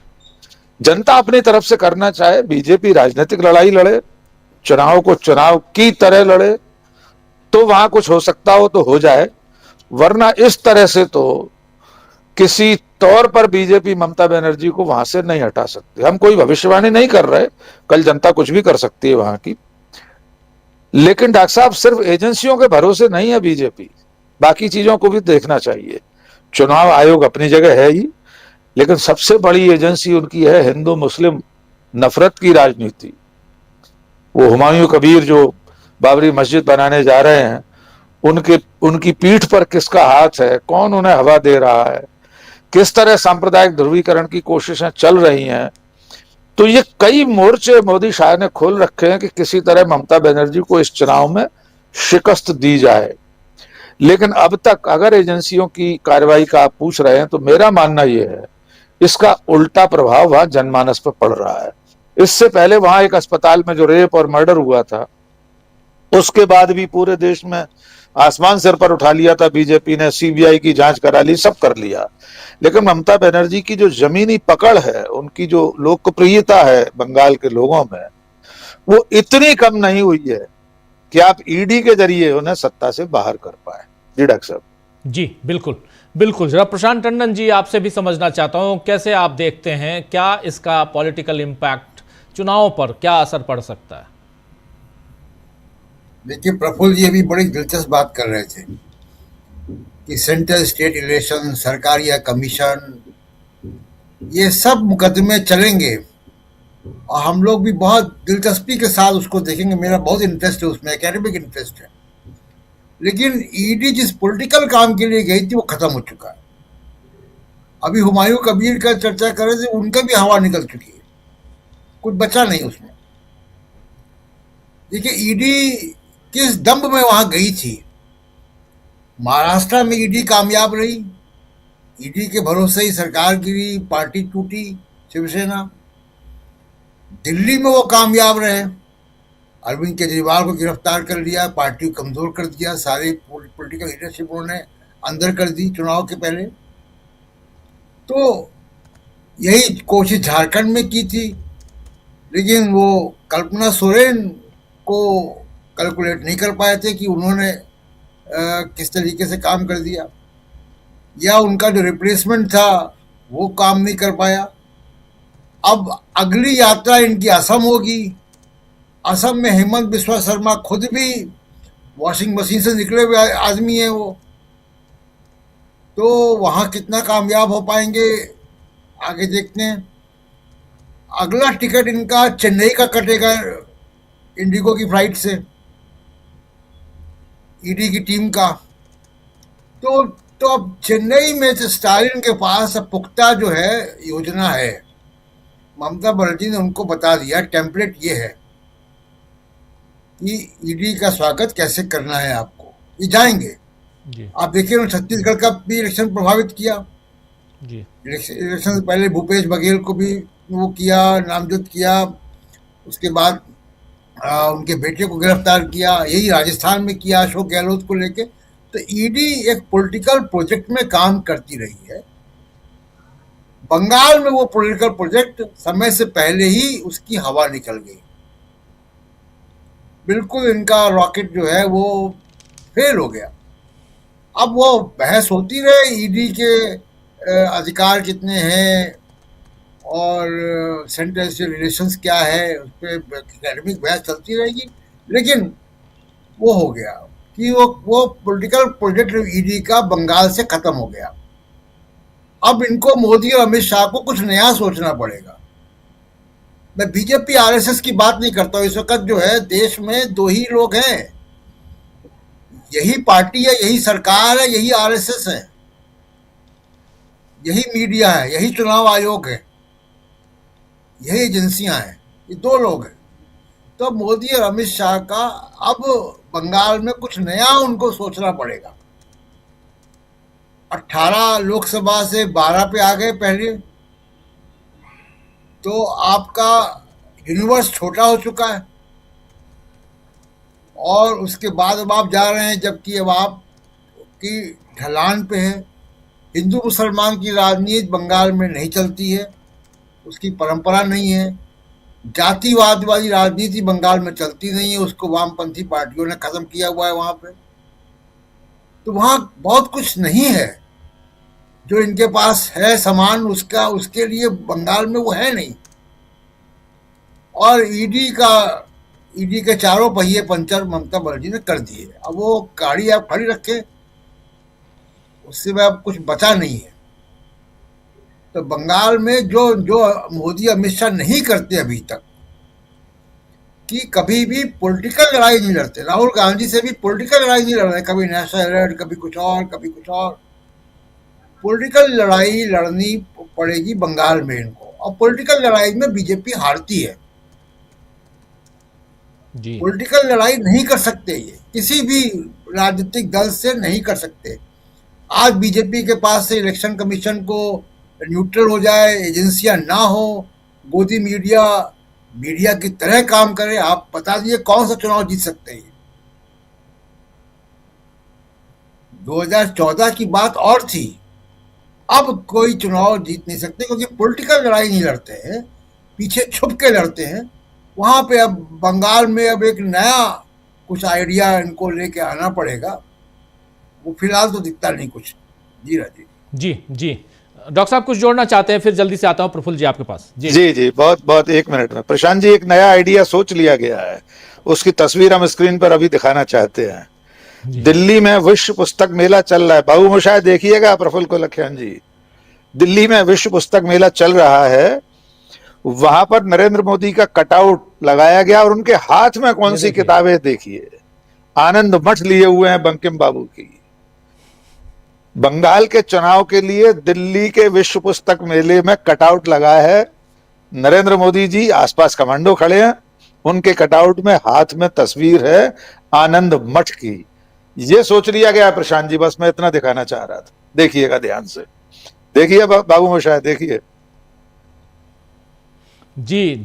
जनता अपनी तरफ से करना चाहे, बीजेपी राजनीतिक लड़ाई लड़े, चुनाव को चुनाव की तरह लड़े, तो वहां कुछ हो सकता हो तो हो जाए, वरना इस तरह से तो किसी तौर पर बीजेपी ममता बनर्जी को वहां से नहीं हटा सकती। हम कोई भविष्यवाणी नहीं कर रहे, कल जनता कुछ भी कर सकती है वहां की, लेकिन डॉक्टर साहब सिर्फ एजेंसियों के भरोसे नहीं है बीजेपी, बाकी चीजों को भी देखना चाहिए। चुनाव आयोग अपनी जगह है ही, लेकिन सबसे बड़ी एजेंसी उनकी है हिंदू मुस्लिम नफरत की राजनीति। वो हुमायूं कबीर जो बाबरी मस्जिद बनाने जा रहे हैं, उनकी पीठ पर किसका हाथ है, कौन उन्हें हवा दे रहा है, किस तरह सांप्रदायिक ध्रुवीकरण की कोशिशें चल रही हैं। तो ये कई मोर्चे मोदी शाह ने खोल रखे हैं कि किसी तरह ममता बनर्जी को इस चुनाव में शिकस्त दी जाए। लेकिन अब तक अगर एजेंसियों की कार्रवाई का आप पूछ रहे हैं, तो मेरा मानना यह है इसका उल्टा प्रभाव वहां जनमानस पर पड़ रहा है। इससे पहले वहां एक अस्पताल में जो रेप और मर्डर हुआ था, उसके बाद भी पूरे देश में आसमान सिर पर उठा लिया था बीजेपी ने, सीबीआई की जांच करा ली, सब कर लिया। लेकिन ममता बनर्जी की जो जमीनी पकड़ है, उनकी जो लोकप्रियता है बंगाल के लोगों में, वो इतनी कम नहीं हुई है कि आप ईडी के जरिए उन्हें सत्ता से बाहर कर पाए। जी डॉक्टर साहब। जी बिल्कुल बिल्कुल। जरा प्रशांत टंडन जी, आपसे भी समझना चाहता हूं, कैसे आप देखते हैं, क्या इसका पॉलिटिकल इम्पैक्ट चुनाव पर क्या असर पड़ सकता है? देखिए, प्रफुल्ल जी अभी बड़ी दिलचस्प बात कर रहे थे कि सेंट्रल स्टेट इलेक्शन, सरकार या कमीशन, ये सब मुकदमे चलेंगे और हम लोग भी बहुत दिलचस्पी के साथ उसको देखेंगे। मेरा बहुत इंटरेस्ट है उसमें, एकेडमिक इंटरेस्ट है। लेकिन ईडी जिस पॉलिटिकल काम के लिए गई थी वो खत्म हो चुका है। अभी हुमायूं कबीर का चर्चा कर रहे थे, उनका भी हवा निकल चुकी है, कुछ बचा नहीं उसमें। देखिए, ईडी किस दम्भ में वहां गई थी। महाराष्ट्र में ईडी कामयाब रही, ईडी के भरोसे ही सरकार गिरी, पार्टी टूटी, शिवसेना। दिल्ली में वो कामयाब रहे, अरविंद केजरीवाल को गिरफ्तार कर लिया, पार्टी को कमजोर कर दिया, सारी पॉलिटिकल लीडरशिप उन्होंने अंदर कर दी चुनाव के पहले। तो यही कोशिश झारखंड में की थी, लेकिन वो कल्पना सोरेन को कैलकुलेट नहीं कर पाए थे कि उन्होंने किस तरीके से काम कर दिया, या उनका जो रिप्लेसमेंट था वो काम नहीं कर पाया। अब अगली यात्रा इनकी असम होगी। असम में हेमंत बिस्वा शर्मा खुद भी वॉशिंग मशीन से निकले हुए आदमी है वो, तो वहाँ कितना कामयाब हो पाएंगे आगे देखते हैं। अगला टिकट इनका चेन्नई का कटेगा, इंडिगो की फ्लाइट से, ईडी की टीम का। तो अब चेन्नई में से स्टालिन के पास अब पुख्ता जो है योजना है। ममता बनर्जी ने उनको बता दिया, टेम्पलेट ये है कि ईडी का स्वागत कैसे करना है आपको, ये जाएंगे। आप देखिए, उन्होंने छत्तीसगढ़ का भी इलेक्शन प्रभावित किया। इलेक्शन से पहले भूपेश बघेल को भी वो किया, नामजद किया। उसके बाद उनके बेटे को गिरफ्तार किया, यही राजस्थान में किया अशोक गहलोत को लेके। तो ईडी एक पॉलिटिकल प्रोजेक्ट में काम करती रही है। बंगाल में वो पॉलिटिकल प्रोजेक्ट समय से पहले ही उसकी हवा निकल गई। बिल्कुल इनका रॉकेट जो है वो फेल हो गया। अब वो बहस होती रहे ईडी के अधिकार कितने हैं और सेंट्रल से रिलेशंस क्या है, उस पर एकेडमिक बहस चलती रहेगी। लेकिन वो हो गया कि वो पॉलिटिकल प्रोजेक्ट ईडी का बंगाल से खत्म हो गया। अब इनको मोदी और अमित शाह को कुछ नया सोचना पड़ेगा। मैं बीजेपी आरएसएस की बात नहीं करता हूँ। इस वक्त जो है देश में दो ही लोग हैं, यही पार्टी है, यही सरकार है, यही आरएसएस है, यही मीडिया है, यही चुनाव आयोग है, यही एजेंसियां हैं, ये दो लोग हैं। तो मोदी और अमित शाह का अब बंगाल में कुछ नया उनको सोचना पड़ेगा। 18 लोकसभा से 12 पे आ गए पहले, तो आपका यूनिवर्स छोटा हो चुका है। और उसके बाद अब आप जा रहे हैं, जबकि अब आप की ढलान पे है। हिंदू मुसलमान की राजनीति बंगाल में नहीं चलती है, उसकी परंपरा नहीं है। जातिवाद वाली राजनीति बंगाल में चलती नहीं है, उसको वामपंथी पार्टियों ने खत्म किया हुआ है वहां पे। तो वहां बहुत कुछ नहीं है जो इनके पास है सामान, उसका उसके लिए बंगाल में वो है नहीं। और ईडी के चारों पहिए पंचर ममता बनर्जी ने कर दिए। अब वो गाड़ी आप खड़ी रखे, उससे में अब कुछ बचा नहीं है। तो बंगाल में जो मोदी अमित शाह नहीं करते अभी तक, कि कभी भी पॉलिटिकल लड़ाई नहीं लड़ते। राहुल गांधी से भी पॉलिटिकल लड़ाई नहीं लड़ रहे, कभी नेशनल हेराल्ड, कभी कुछ और, कभी कुछ और। पॉलिटिकल लड़ाई लड़नी पड़ेगी बंगाल में इनको, और पॉलिटिकल लड़ाई में बीजेपी हारती है। पॉलिटिकल लड़ाई नहीं कर सकते, ये किसी भी राजनीतिक दल से नहीं कर सकते। आज बीजेपी के पास से इलेक्शन कमीशन को न्यूट्रल हो जाए, एजेंसियां ना हो, गोदी मीडिया की तरह काम करे, आप बता दीजिए कौन सा चुनाव जीत सकते हैं। 2014 की बात और थी, अब कोई चुनाव जीत नहीं सकते, क्योंकि पॉलिटिकल लड़ाई नहीं लड़ते हैं, पीछे छुप के लड़ते हैं। वहां पे अब बंगाल में अब एक नया कुछ आइडिया इनको लेके आना पड़ेगा। वो फिलहाल तो दिखता नहीं कुछ। जी राजीव जी डॉक्टर साहब कुछ जोड़ना चाहते हैं, फिर जल्दी से आता हूं प्रफुल्ल जी आपके पास। जी बहुत 1 मिनट में। प्रशांत जी, एक नया आइडिया सोच लिया गया है, उसकी तस्वीर हम स्क्रीन पर अभी दिखाना चाहते हैं। दिल्ली में विश्व पुस्तक मेला चल रहा है। बाबू मोशाय देखिएगा, प्रफुल्ल कोलखियान जी, दिल्ली में विश्व पुस्तक मेला चल रहा है। वहां पर नरेंद्र मोदी का कटआउट लगाया गया और उनके हाथ में कौन सी किताबें देखिए, आनंद मठ लिए हुए हैं बंकिम बाबू की। बंगाल के चुनाव के लिए दिल्ली के विश्व पुस्तक मेले में कटआउट लगा है। नरेंद्र मोदी जी, आसपास कमांडो खड़े हैं, उनके कटआउट में हाथ में तस्वीर है आनंद मठ की। ये सोच लिया गया प्रशांत जी, बस मैं इतना दिखाना चाह रहा था। देखिएगा ध्यान से, देखिए बाबू मोशाय, देखिए। जी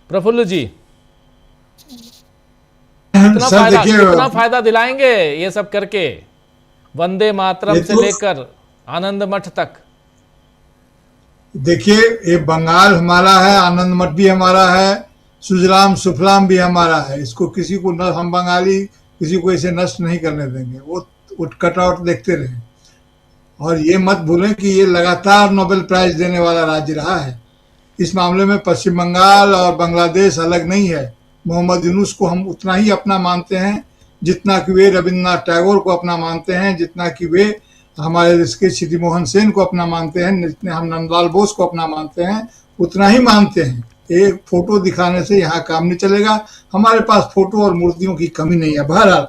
प्रफुल्ल जी, कितना फायदा दिलाएंगे ये सब करके, वंदे मातरम से लेकर आनंद मठ तक। देखिए, ये बंगाल हमारा है, आनंद मठ भी हमारा है, सुजलाम सुफलाम भी हमारा है। इसको किसी को न, हम बंगाली किसी को इसे नष्ट नहीं करने देंगे। वो कटआउट देखते रहे। और ये मत भूलें कि ये लगातार नोबेल प्राइज देने वाला राज्य रहा है। इस मामले में पश्चिम बंगाल और बांग्लादेश अलग नहीं है। मोहम्मद यूनुस को हम उतना ही अपना मानते हैं जितना कि वे रविन्द्रनाथ टैगोर को अपना मानते हैं, जितना कि वे हमारे ऋषिकेश क्षिति मोहन सेन को अपना मानते हैं, जितने हम नंदलाल बोस को अपना मानते हैं, उतना ही मानते हैं। एक फोटो दिखाने से यहाँ काम नहीं चलेगा। हमारे पास फोटो और मूर्तियों की कमी नहीं है। बहरहाल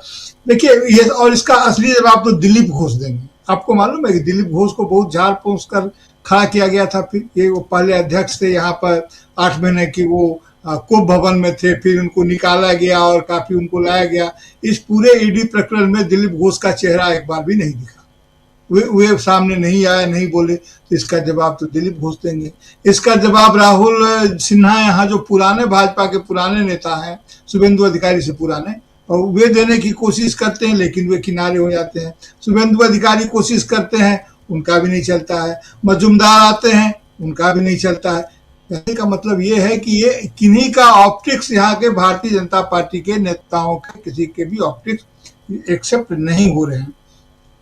देखिए, ये और इसका असली जवाब तो दिलीप घोष देंगे। आपको मालूम है कि दिलीप घोष को बहुत झाड़ फूंक कर खड़ा किया गया था। फिर ये वो पहले अध्यक्ष थे यहाँ पर 8 महीने की, वो कुंभ भवन में थे, फिर उनको निकाला गया और काफी उनको लाया गया। इस पूरे ईडी प्रकरण में दिलीप घोष का चेहरा एक बार भी नहीं दिखा। वे सामने नहीं आए, नहीं बोले, तो इसका जवाब तो दिलीप घोष देंगे। इसका जवाब राहुल सिन्हा, यहाँ जो पुराने भाजपा के पुराने नेता हैं, शुभेंदु अधिकारी से पुराने, और वे देने की कोशिश करते हैं, लेकिन वे किनारे हो जाते हैं। शुभेंदु अधिकारी कोशिश करते हैं, उनका भी नहीं चलता है। मजुमदार आते हैं, उनका भी नहीं चलता है। कहने का मतलब ये है कि ये किन्हीं का ऑप्टिक्स, यहाँ के भारतीय जनता पार्टी के नेताओं के किसी के भी ऑप्टिक्स एक्सेप्ट नहीं हो रहे हैं।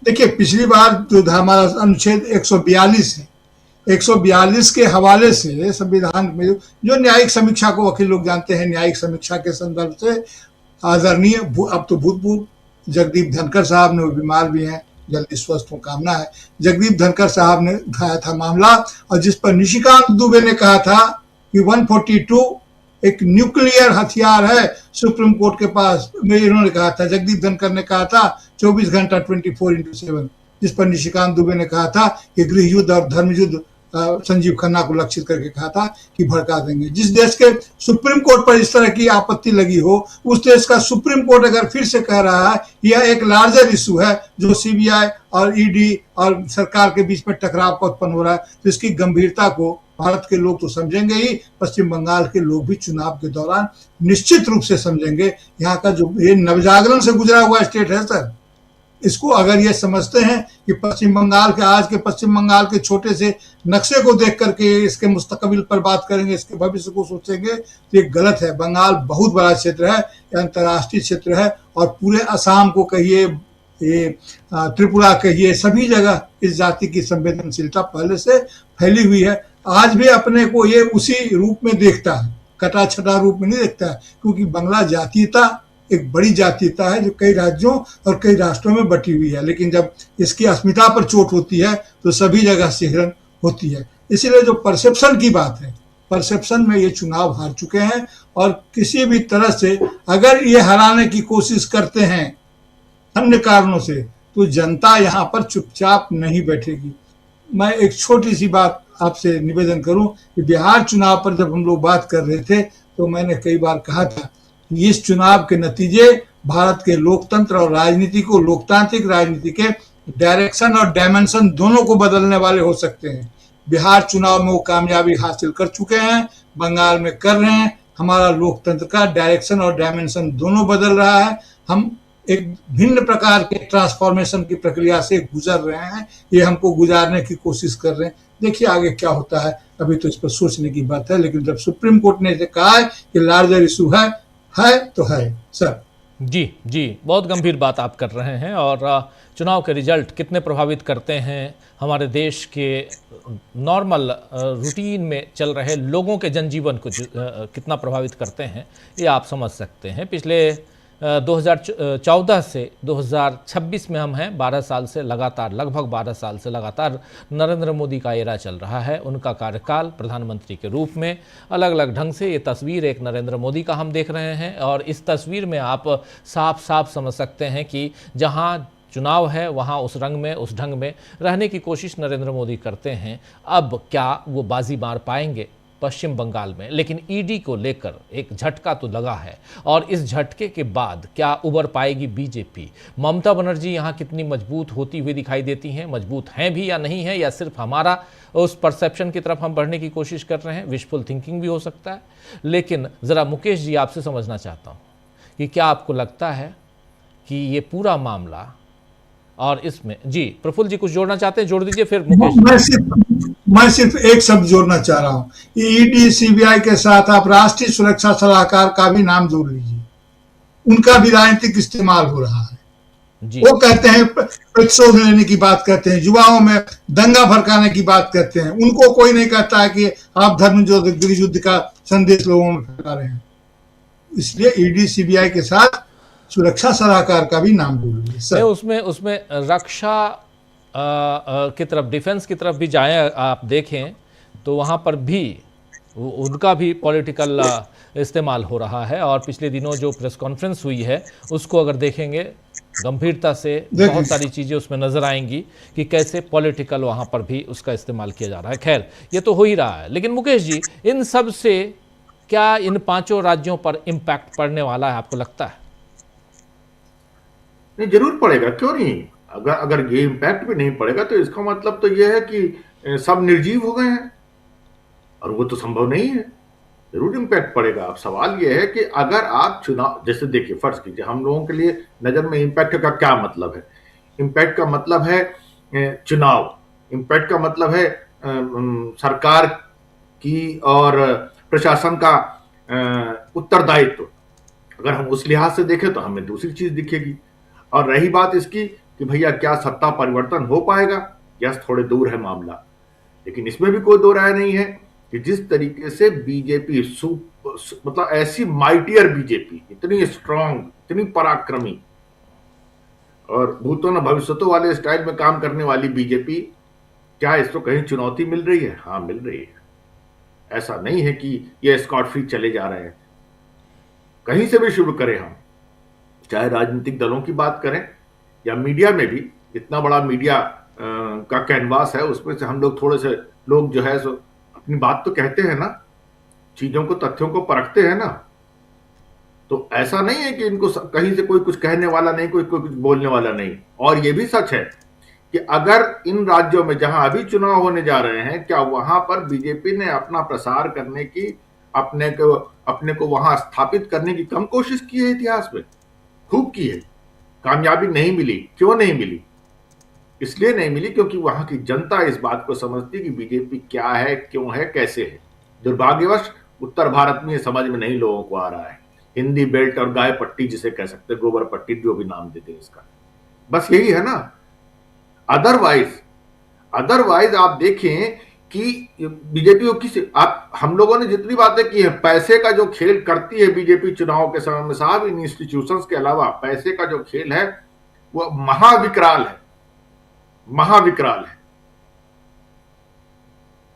देखिए, पिछली बार जो हमारा अनुच्छेद 142 है, 142 के हवाले से संविधान में जो न्यायिक समीक्षा को वकील लोग जानते हैं, न्यायिक समीक्षा के संदर्भ से आदरणीय अब तो भूतपूर्व जगदीप धनखड़ साहब ने, वो बीमार भी हैं, जल्दी स्वस्थ हो कामना है, जगदीप धनखड़ साहब ने उठाया था मामला, और जिस पर निशिकांत दुबे ने कहा था कि 142 एक न्यूक्लियर हथियार है सुप्रीम कोर्ट के पास, में इन्होंने कहा था, जगदीप धनखड़ ने कहा था 24 घंटा 24/7, जिस पर निशिकांत दुबे ने कहा था कि गृह युद्ध और धर्म युद्ध संजीव खन्ना को लक्षित करके कहा था कि भड़का देंगे। जिस देश के सुप्रीम कोर्ट पर इस तरह की आपत्ति लगी हो, उस देश का सुप्रीम कोर्ट अगर फिर से कह रहा है यह एक लार्जर इशू है जो सीबीआई और ईडी और सरकार के बीच में टकराव का उत्पन्न हो रहा है, तो इसकी गंभीरता को भारत के लोग तो समझेंगे ही, पश्चिम बंगाल के लोग भी चुनाव के दौरान निश्चित रूप से समझेंगे। यहाँ का जो ये नवजागरण से गुजरा हुआ स्टेट है सर, इसको अगर ये समझते हैं कि पश्चिम बंगाल के, आज के पश्चिम बंगाल के छोटे से नक्शे को देख करके इसके मुस्तकबिल पर बात करेंगे, इसके भविष्य को सोचेंगे, तो ये गलत है। बंगाल बहुत बड़ा क्षेत्र है, अंतर्राष्ट्रीय क्षेत्र है, और पूरे असम को कहिए, ये त्रिपुरा कहिए, सभी जगह इस जाति की संवेदनशीलता पहले से फैली हुई है। आज भी अपने को ये उसी रूप में देखता है, कटा छटा रूप में नहीं देखता है, क्योंकि बंगला जातीयता एक बड़ी जातीयता है जो कई राज्यों और कई राष्ट्रों में बटी हुई है, लेकिन जब इसकी अस्मिता पर चोट होती है तो सभी जगह सिहरन होती है। इसीलिए जो परसेप्शन की बात है, परसेप्शन में ये चुनाव हार चुके हैं, और किसी भी तरह से अगर ये हराने की कोशिश करते हैं अन्य कारणों से, तो जनता यहाँ पर चुपचाप नहीं बैठेगी। मैं एक छोटी सी बात आपसे निवेदन करूं कि बिहार चुनाव पर जब हम लोग बात कर रहे थे, तो मैंने कई बार कहा था इस चुनाव के नतीजे भारत के लोकतंत्र और राजनीति को, लोकतांत्रिक राजनीति के डायरेक्शन और डायमेंशन दोनों को बदलने वाले हो सकते हैं। बिहार चुनाव में वो कामयाबी हासिल कर चुके हैं, बंगाल में कर रहे हैं। हमारा लोकतंत्र का डायरेक्शन और डायमेंशन दोनों बदल रहा है। हम एक भिन्न प्रकार के ट्रांसफॉर्मेशन की प्रक्रिया से गुजर रहे हैं, ये हमको गुजारने की कोशिश कर रहे हैं। देखिए आगे क्या होता है, अभी तो इस पर सोचने की बात है, लेकिन जब सुप्रीम कोर्ट ने कहा है कि लार्जर इशू है तो है सर। जी, बहुत गंभीर बात आप कर रहे हैं, और चुनाव के रिजल्ट कितने प्रभावित करते हैं हमारे देश के नॉर्मल रूटीन में चल रहे लोगों के जनजीवन को कितना प्रभावित करते हैं, ये आप समझ सकते हैं। पिछले 2014 से 2026 में हम हैं, 12 साल से लगातार, लगभग 12 साल से लगातार नरेंद्र मोदी का एरा चल रहा है। उनका कार्यकाल प्रधानमंत्री के रूप में अलग अलग ढंग से ये तस्वीर एक नरेंद्र मोदी का हम देख रहे हैं, और इस तस्वीर में आप साफ साफ समझ सकते हैं कि जहां चुनाव है वहां उस रंग में, उस ढंग में रहने की कोशिश नरेंद्र मोदी करते हैं। अब क्या वो बाजी मार पाएंगे पश्चिम बंगाल में? लेकिन ईडी को लेकर एक झटका तो लगा है, और इस झटके के बाद क्या उबर पाएगी बीजेपी? ममता बनर्जी यहाँ कितनी मजबूत होती हुई दिखाई देती हैं? मजबूत हैं भी या नहीं है, या सिर्फ हमारा उस परसेप्शन की तरफ हम बढ़ने की कोशिश कर रहे हैं? विशफुल थिंकिंग भी हो सकता है। लेकिन ज़रा मुकेश जी आपसे समझना चाहता हूँ कि क्या आपको लगता है कि ये पूरा मामला, और इसमें जी प्रफुल्ल जी कुछ जोड़ना चाहते हैं, जोड़ दीजिए, फिर मुकेश। मैं सिर्फ एक शब्द जोड़ना चाह रहा हूँ, ईडी सीबीआई के साथ आप राष्ट्रीय सुरक्षा सलाहकार का भी नाम जोड़ लीजिए, उनका भी राजनीतिक इस्तेमाल हो रहा है। वो कहते हैं प्रतिशोध लेने की बात करते हैं, युवाओं में दंगा भड़काने की बात करते हैं, उनको कोई नहीं कहता है कि आप धर्म युद्ध का संदेश लोगों में फैला रहे हैं। इसलिए ईडी सीबीआई के साथ सुरक्षा सलाहकार का भी नाम जोड़ लीजिए। उसमें रक्षा की तरफ, डिफेंस की तरफ भी जाएं, आप देखें तो वहाँ पर भी उनका भी पॉलिटिकल इस्तेमाल हो रहा है। और पिछले दिनों जो प्रेस कॉन्फ्रेंस हुई है उसको अगर देखेंगे गंभीरता से, बहुत सारी चीज़ें उसमें नजर आएंगी कि कैसे पॉलिटिकल वहाँ पर भी उसका इस्तेमाल किया जा रहा है। खैर ये तो हो ही रहा है, लेकिन मुकेश जी इन सब से क्या इन 5 राज्यों पर इम्पैक्ट पड़ने वाला है, आपको लगता है? नहीं, जरूर पड़ेगा, क्यों नहीं। अगर ये इम्पैक्ट भी नहीं पड़ेगा तो इसका मतलब तो ये है कि सब निर्जीव हो गए हैं, और वो तो संभव नहीं है। जरूर इम्पैक्ट पड़ेगा। अब सवाल ये है कि अगर आप चुनाव, जैसे देखिए फर्ज कीजिए हम लोगों के लिए नजर में इम्पैक्ट का क्या मतलब है। इम्पैक्ट का मतलब है चुनाव, इम्पैक्ट का मतलब है सरकार की और प्रशासन का उत्तरदायित्व। अगर हम उस लिहाज से देखें तो हमें दूसरी चीज दिखेगी। और रही बात इसकी कि भैया क्या सत्ता परिवर्तन हो पाएगा, यह थोड़े दूर है मामला, लेकिन इसमें भी कोई दो राय नहीं है कि जिस तरीके से बीजेपी मतलब ऐसी माइटियर बीजेपी, इतनी स्ट्रांग, इतनी पराक्रमी और भूतों न भविष्यतों वाले स्टाइल में काम करने वाली बीजेपी, क्या इसको कहीं चुनौती मिल रही है? हाँ मिल रही है। ऐसा नहीं है कि ये स्कॉट फ्री चले जा रहे हैं। कहीं से भी शुरू करें हम, चाहे राजनीतिक दलों की बात करें या मीडिया में भी, इतना बड़ा मीडिया का कैनवास है, उसमें से हम लोग थोड़े से लोग जो है सो अपनी बात तो कहते हैं ना, चीजों को, तथ्यों को परखते हैं ना। तो ऐसा नहीं है कि इनको कहीं से कोई कुछ कहने वाला नहीं, कोई कुछ बोलने वाला नहीं। और ये भी सच है कि अगर इन राज्यों में जहां अभी चुनाव होने जा रहे हैं, क्या वहां पर बीजेपी ने अपना प्रसार करने की, अपने को वहां स्थापित करने की कम कोशिश की है? इतिहास में खूब की है, कामयाबी नहीं मिली। क्यों नहीं मिली? इसलिए नहीं मिली क्योंकि वहां की जनता इस बात को समझती कि बीजेपी क्या है, क्यों है, कैसे है। दुर्भाग्यवश उत्तर भारत में ये समझ में नहीं लोगों को आ रहा है। हिंदी बेल्ट और गाय पट्टी जिसे कह सकते, गोबर पट्टी, जो भी नाम देते हैं इसका, बस यही है ना। अदरवाइज आप देखें कि बीजेपी को किसी, आप हम लोगों ने जितनी बातें की है, पैसे का जो खेल करती है बीजेपी चुनाव के समय में साहब, इन इंस्टीट्यूशंस के अलावा पैसे का जो खेल है वो महाविकराल है, महाविकराल है।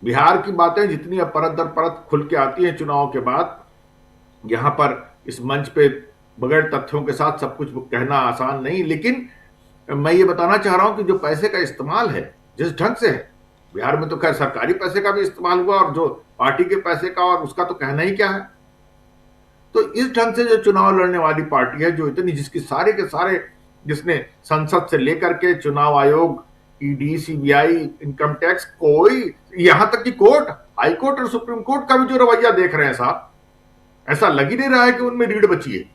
बिहार की बातें जितनी परत दर परत खुल के आती हैं चुनाव के बाद, यहां पर इस मंच पे बगैर तथ्यों के साथ सब कुछ कहना आसान नहीं, लेकिन मैं ये बताना चाह रहा हूं कि जो पैसे का इस्तेमाल है जिस ढंग से है, बिहार में तो खैर सरकारी पैसे का भी इस्तेमाल हुआ और जो पार्टी के पैसे का, और उसका तो कहना ही क्या है। तो इस ढंग से जो चुनाव लड़ने वाली पार्टी है, जो इतनी, जिसकी सारे के सारे, जिसने संसद से लेकर के चुनाव आयोग, ईडी, सीबीआई, इनकम टैक्स, कोई यहां तक कि कोर्ट, हाई कोर्ट और सुप्रीम कोर्ट का भी जो रवैया देख रहे हैं साहब, ऐसा लग ही नहीं रहा है कि उनमें रीढ़ बची है।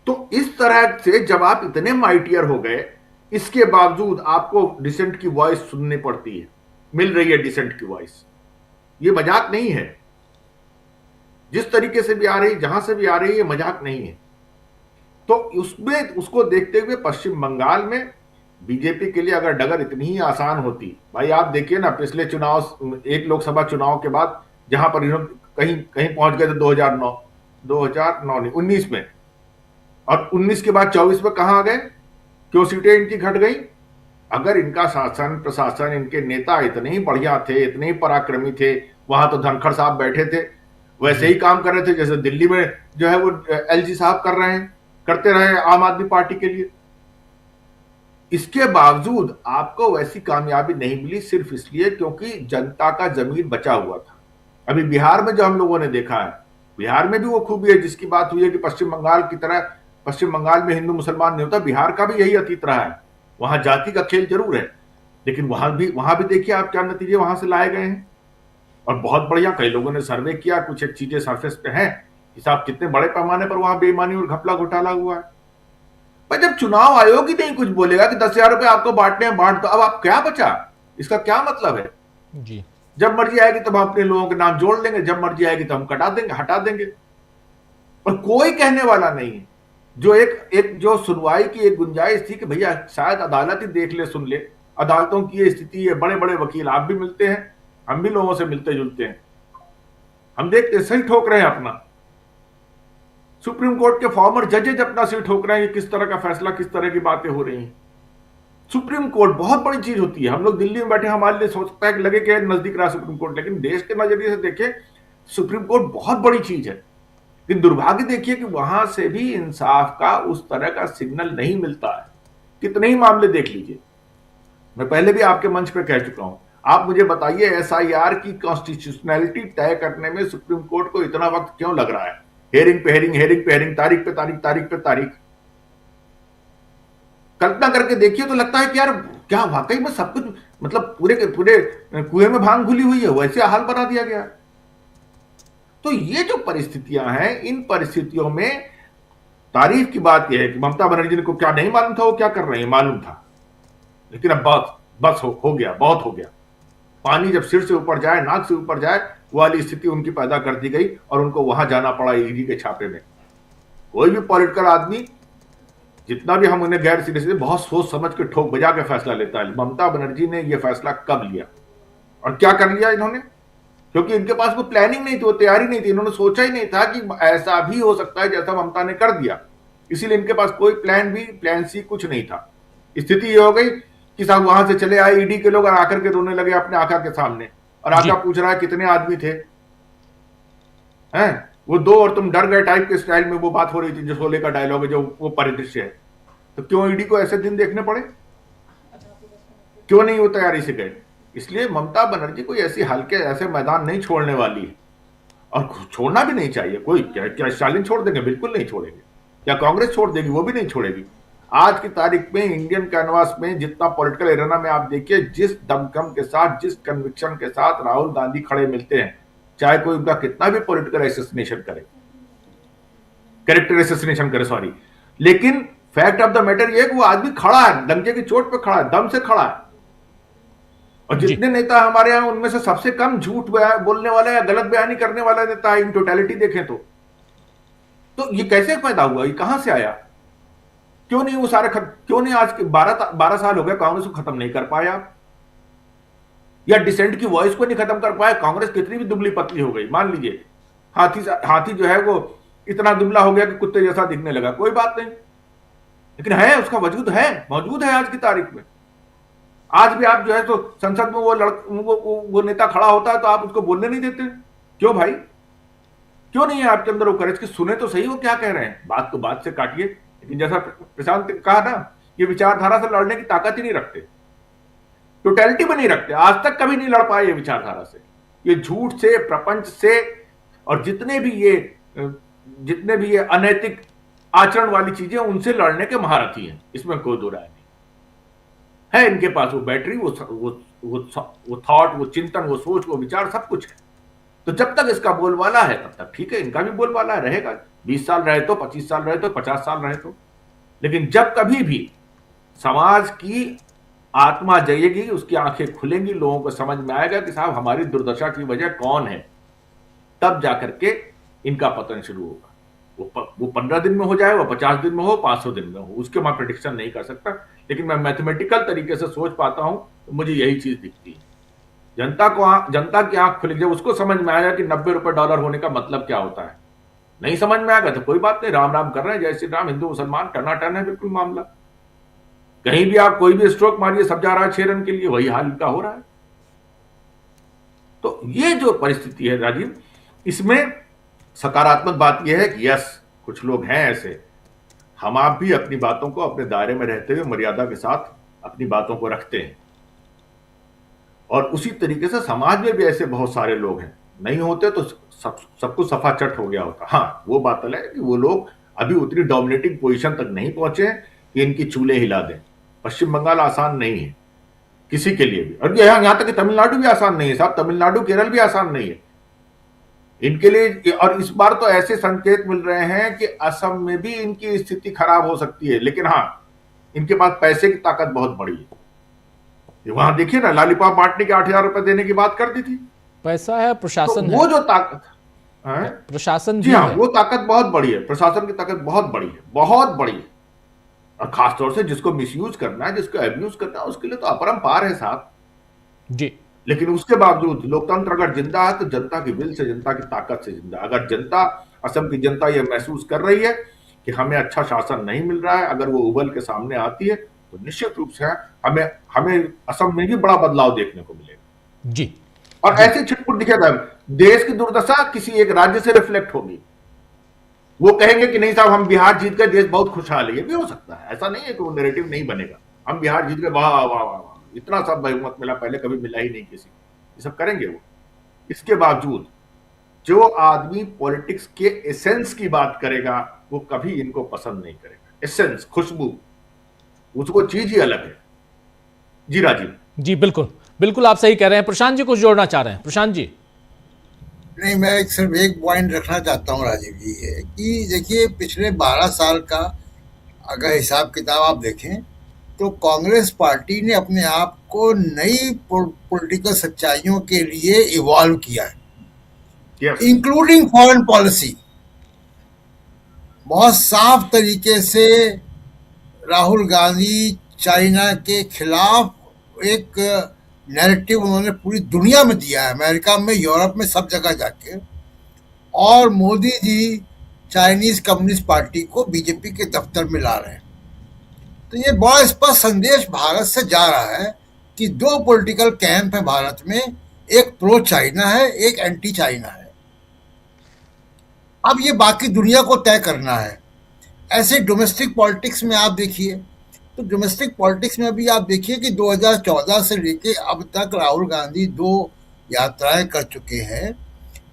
तो इस तरह से जब आप इतने माइटियर हो गए, इसके बावजूद आपको डिसेंट की वॉइस सुननी पड़ती है, मिल रही है डिसेंट की वॉइस। ये मजाक नहीं है, जिस तरीके से भी आ रही, जहां से भी आ रही है, मजाक नहीं है। तो उसमें, उसको देखते हुए पश्चिम बंगाल में बीजेपी के लिए अगर डगर इतनी ही आसान होती, भाई आप देखिए ना, पिछले चुनाव, एक लोकसभा चुनाव के बाद जहां पर कहीं कहीं पहुंच गए थे 2009 नहीं, 19 में, और 19 के बाद 24 में कहां आ गए? क्यों सीटें इनकी घट गई? अगर इनका शासन, प्रशासन, इनके नेता इतने ही बढ़िया थे, इतने ही पराक्रमी थे, वहां तो धनखड़ साहब बैठे थे, वैसे ही काम कर रहे थे जैसे दिल्ली में जो है वो एलजी साहब कर रहे हैं, करते रहे आम आदमी पार्टी के लिए। इसके बावजूद आपको वैसी कामयाबी नहीं मिली, सिर्फ इसलिए क्योंकि जनता का जमीर बचा हुआ था। अभी बिहार में जो हम लोगों ने देखा है, बिहार में भी वो खूबी है जिसकी बात हुई है कि पश्चिम बंगाल की तरह, पश्चिम बंगाल में हिंदू मुसलमान नहीं होता, बिहार का भी यही अतीत रहा है। वहां जाति का खेल जरूर है, लेकिन वहां भी देखिए आप क्या नतीजे वहां से लाए गए हैं। और बहुत बढ़िया, कई लोगों ने सर्वे किया, कुछ एक चीजें सरफेस पे हैं कि साहब कितने बड़े पैमाने पर वहां बेईमानी और घपला घोटाला हुआ है। पर जब चुनाव आयोग ही नहीं कुछ बोलेगा कि 10,000 रुपए आपको बांटने हैं, बांट दो, अब आप क्या बचा? इसका क्या मतलब है? जी, जब मर्जी आएगी तब हम अपने लोगों के नाम जोड़ लेंगे, जब मर्जी आएगी तो हम कटा देंगे, हटा देंगे, और कोई कहने वाला नहीं है। जो एक जो सुनवाई की एक गुंजाइश थी कि भैया शायद अदालत ही देख ले, सुन ले, अदालतों की ये स्थिति है, बड़े बड़े वकील आप भी मिलते हैं, हम भी लोगों से मिलते जुलते हैं, हम देखते हैं सही ठोक रहे हैं अपना। सुप्रीम कोर्ट के फॉर्मर जजेज अपना सिर ठोक रहे हैं कि किस तरह का फैसला, किस तरह की बातें हो रही हैं। सुप्रीम कोर्ट बहुत बड़ी चीज होती है। हम लोग दिल्ली में बैठे, हमारे लिए सोचता है कि लगे कि नजदीक रहा सुप्रीम कोर्ट, लेकिन देश के नजरिए से देखें सुप्रीम कोर्ट बहुत बड़ी चीज है। लेकिन दुर्भाग्य देखिए कि वहां से भी इंसाफ का उस तरह का सिग्नल नहीं मिलता है। कितने ही मामले देख लीजिए, मैं पहले भी आपके मंच पे कह चुका हूं, आप मुझे बताइए एसआईआर की कॉन्स्टिट्यूशनैलिटी तय करने में सुप्रीम कोर्ट को इतना वक्त क्यों लग रहा है? हेयरिंग पे हेयरिंग, हेयरिंग पे हेयरिंग, तारीख पे तारीख, तारीख पे तारीख। कल्पना करके देखिए तो लगता है कि यार क्या वाकई में सब कुछ मतलब पूरे के पूरे कुएं में भांग घुली हुई है, वैसे हाल बना दिया गया। तो ये जो परिस्थितियां हैं, इन परिस्थितियों में तारीफ की बात यह है कि ममता बनर्जी को क्या नहीं मालूम था वो क्या कर रहे हैं, मालूम था, लेकिन अब बस हो गया, बहुत हो गया। पानी जब सिर से ऊपर जाए, नाक से ऊपर जाए, वो वाली स्थिति उनकी पैदा कर दी गई और उनको वहां जाना पड़ा ईडी के छापे में। कोई भी पॉलिटिकल आदमी जितना भी हम उन्हें गैर सीरियस, बहुत सोच समझ के ठोक बजा के फैसला लेता है। ममता बनर्जी ने यह फैसला कब लिया और क्या कर लिया इन्होंने? क्योंकि इनके पास कोई प्लानिंग नहीं थी, वो तैयारी नहीं थी, इन्होंने सोचा ही नहीं था कि ऐसा भी हो सकता है जैसा ममता ने कर दिया। इसीलिए इनके पास कोई प्लान बी प्लान सी कुछ नहीं था। स्थिति ये हो गई कि साहब वहां से चले आए ईडी के लोग और आकर के रोने लगे अपने आका के सामने, और आका पूछ रहा है कितने आदमी थे, हैं वो दो और तुम डर गए टाइप के स्टाइल में वो बात हो रही थी, जो शोले का डायलॉग है, जो वो परिदृश्य है। तो क्यों ईडी को ऐसे दिन देखने पड़े? क्यों नहीं वो तैयारी से गए? इसलिए ममता बनर्जी कोई ऐसी हल्के ऐसे मैदान नहीं छोड़ने वाली है, और छोड़ना भी नहीं चाहिए। कोई क्या स्टालिन छोड़ देंगे? बिल्कुल नहीं छोड़ेंगे। क्या कांग्रेस छोड़ देगी? वो भी नहीं छोड़ेगी। आज की तारीख में इंडियन कैनवास में जितना पॉलिटिकल एरेना में आप देखिए, जिस दमखम के साथ, जिस कन्विक्शन के साथ राहुल गांधी खड़े मिलते हैं, चाहे कोई उनका कितना भी पॉलिटिकल एसेसिनेशन करे, कैरेक्टर एसेसिनेशन करे, सॉरी, लेकिन फैक्ट ऑफ द मैटर ये है कि वो आदमी खड़ा है, डंके की चोट पे खड़ा है, दम से खड़ा है। और जितने नेता हमारे यहाँ, उनमें से सबसे कम झूठ बोलने वाला या गलत बयानी करने वाला नेता है इन टोटलिटी देखें तो ये कैसे पैदा हुआ? ये कहां से आया? क्यों नहीं वो सारे क्यों नहीं आज के 12 साल हो गए कांग्रेस को खत्म नहीं कर पाया, या डिसेंट की वॉइस को नहीं खत्म कर पाया? कांग्रेस कितनी भी दुबली पतली हो गई, मान लीजिए हाथी जो है वो इतना दुबला हो गया कि कुत्ते जैसा दिखने लगा, कोई बात नहीं, लेकिन है, उसका वजूद है, मौजूद है आज की तारीख में। आज भी आप जो है तो संसद में वो नेता खड़ा होता है तो आप उसको बोलने नहीं देते। क्यों भाई? क्यों नहीं है आपके अंदर वो करेज कि सुने तो सही वो क्या कह रहे हैं, बात को बात से काटिए। लेकिन जैसा प्रशांत ने कहा ना, ये विचारधारा से लड़ने की ताकत ही नहीं रखते, टोटलिटी में नहीं रखते, आज तक कभी नहीं लड़ पाए ये विचारधारा से। ये झूठ से, प्रपंच से, और जितने भी ये अनैतिक आचरण वाली चीजें, उनसे लड़ने के महारथी हैं, इसमें कोई दो राय नहीं है। इनके पास वो बैटरी, वो थॉट, वो चिंतन, वो सोच, वो विचार, सब कुछ है। तो जब तक इसका बोलबाला है तब तक ठीक है, इनका भी बोलबाला रहेगा। 20 साल रहे तो, 25 साल रहे तो, 50 साल रहे तो, लेकिन जब कभी भी समाज की आत्मा जगेगी, उसकी आंखें खुलेंगी, लोगों को समझ में आएगा कि साहब हमारी दुर्दशा की वजह कौन है, तब जाकर के इनका पतन शुरू होगा। वो 15 दिन में हो जाए, वो 50 दिन में हो, 500 दिन में हो, उसके मैं प्रेडिक्शन नहीं कर सकता, लेकिन मैं मैथमेटिकल तरीके से सोच पाता हूं तो मुझे यही चीज दिखती है। जनता की आंख खुली, जब उसको समझ में आएगा कि $90 होने का मतलब क्या होता है। नहीं समझ में आएगा तो कोई बात नहीं, राम राम कर रहे हैं, जय श्री राम, हिंदू मुसलमान टनाटन है बिल्कुल मामला। कहीं भी आप कोई भी स्ट्रोक मारिए, सब जा रहा है 6 रन के लिए, वही हाल इनका हो रहा है। तो ये जो परिस्थिति है राजीव, इसमें सकारात्मक बात यह है कि यस, कुछ लोग हैं ऐसे, हम आप भी अपनी बातों को अपने दायरे में रहते हुए मर्यादा के साथ अपनी बातों को रखते हैं, और उसी तरीके से समाज में भी ऐसे बहुत सारे लोग हैं। नहीं होते तो सब कुछ सफा चट हो गया होता। हाँ, वो बात अलग है कि वो लोग अभी उतनी डोमिनेटिंग पोजीशन तक नहीं पहुंचे कि इनकी चूल्हे हिला दें। पश्चिम बंगाल आसान नहीं है किसी के लिए भी, और यहां तक कि तमिलनाडु भी आसान नहीं है साहब, तमिलनाडु केरल भी आसान नहीं है इनके लिए। और इस बार तो ऐसे संकेत मिल रहे हैं कि असम में भी इनकी स्थिति खराब हो सकती है, लेकिन हाँ, इनके पास पैसे की ताकत बहुत बड़ी है। वहां देखिए ना, लॉलीपॉप बांटने के 8,000 रुपए देने की बात कर दी थी, पैसा है, प्रशासन तो वो है, जो ताकत है, प्रशासन जी भी हाँ, है। वो ताकत बहुत बड़ी है, प्रशासन की ताकत बहुत बड़ी है, बहुत बड़ी है। और खासतौर से जिसको मिसयूज करना है, जिसको एब्यूज करना है, उसके लिए तो अपरंपार है साहब जी। लेकिन उसके बावजूद लोकतंत्र अगर जिंदा है तो जनता की विल से, जनता की ताकत से जिंदा। अगर जनता, असम की जनता ये महसूस कर रही है कि हमें अच्छा शासन नहीं मिल रहा है, अगर वो उबल के सामने आती है तो निश्चित रूप से हमें असम में भी बड़ा बदलाव देखने को मिलेगा जी। और ऐसे छिटपुट दिखेगा। देश की दुर्दशा किसी एक राज्य से रिफ्लेक्ट होगी, वो कहेंगे कि नहीं साहब हम बिहार जीत गए, देश बहुत खुशहाल है। ये भी हो सकता है, ऐसा नहीं है कि वो नैरेटिव नहीं बनेगा, हम बिहार जीत गए, वाह वाह वाह वाह, इतना सब बहुमत मिला, पहले कभी मिला ही नहीं किसी, ये सब करेंगे वो। इसके बावजूद जो आदमी पॉलिटिक्स के एसेंस की बात करेगा वो कभी इनको पसंद नहीं करेगा। एसेंस, खुशबू, उसको चीज ही अलग है। जी राजीव। जी बिल्कुल बिल्कुल, आप सही कह रहे हैं। प्रशांत जी कुछ जोड़ना चाह रहे हैं? प्रशांत जी। नहीं, मैं सिर्फ एक पॉइंट रखना चाहता हूँ राजीव जी, ये कि देखिए पिछले 12 साल का अगर हिसाब किताब आप देखें तो कांग्रेस पार्टी ने अपने आप को नई पॉलिटिकल सच्चाइयों के लिए इवॉल्व किया है, इंक्लूडिंग फॉरेन पॉलिसी। बहुत साफ तरीके से राहुल गांधी चाइना के खिलाफ एक नैरेटिव उन्होंने पूरी दुनिया में दिया है, अमेरिका में, यूरोप में, सब जगह जाके। और Modi ji Chinese communist party को बीजेपी के दफ्तर में ला रहे हैं। तो ये बड़ा स्पष्ट संदेश भारत से जा रहा है कि दो पॉलिटिकल कैंप है भारत में, एक प्रो चाइना है, एक एंटी चाइना है। अब ये बाकी दुनिया को तय करना है। ऐसे डोमेस्टिक पॉलिटिक्स में आप देखिए, तो डोमेस्टिक पॉलिटिक्स में अभी आप देखिए कि 2014 से लेके अब तक राहुल गांधी 2 यात्राएं कर चुके हैं,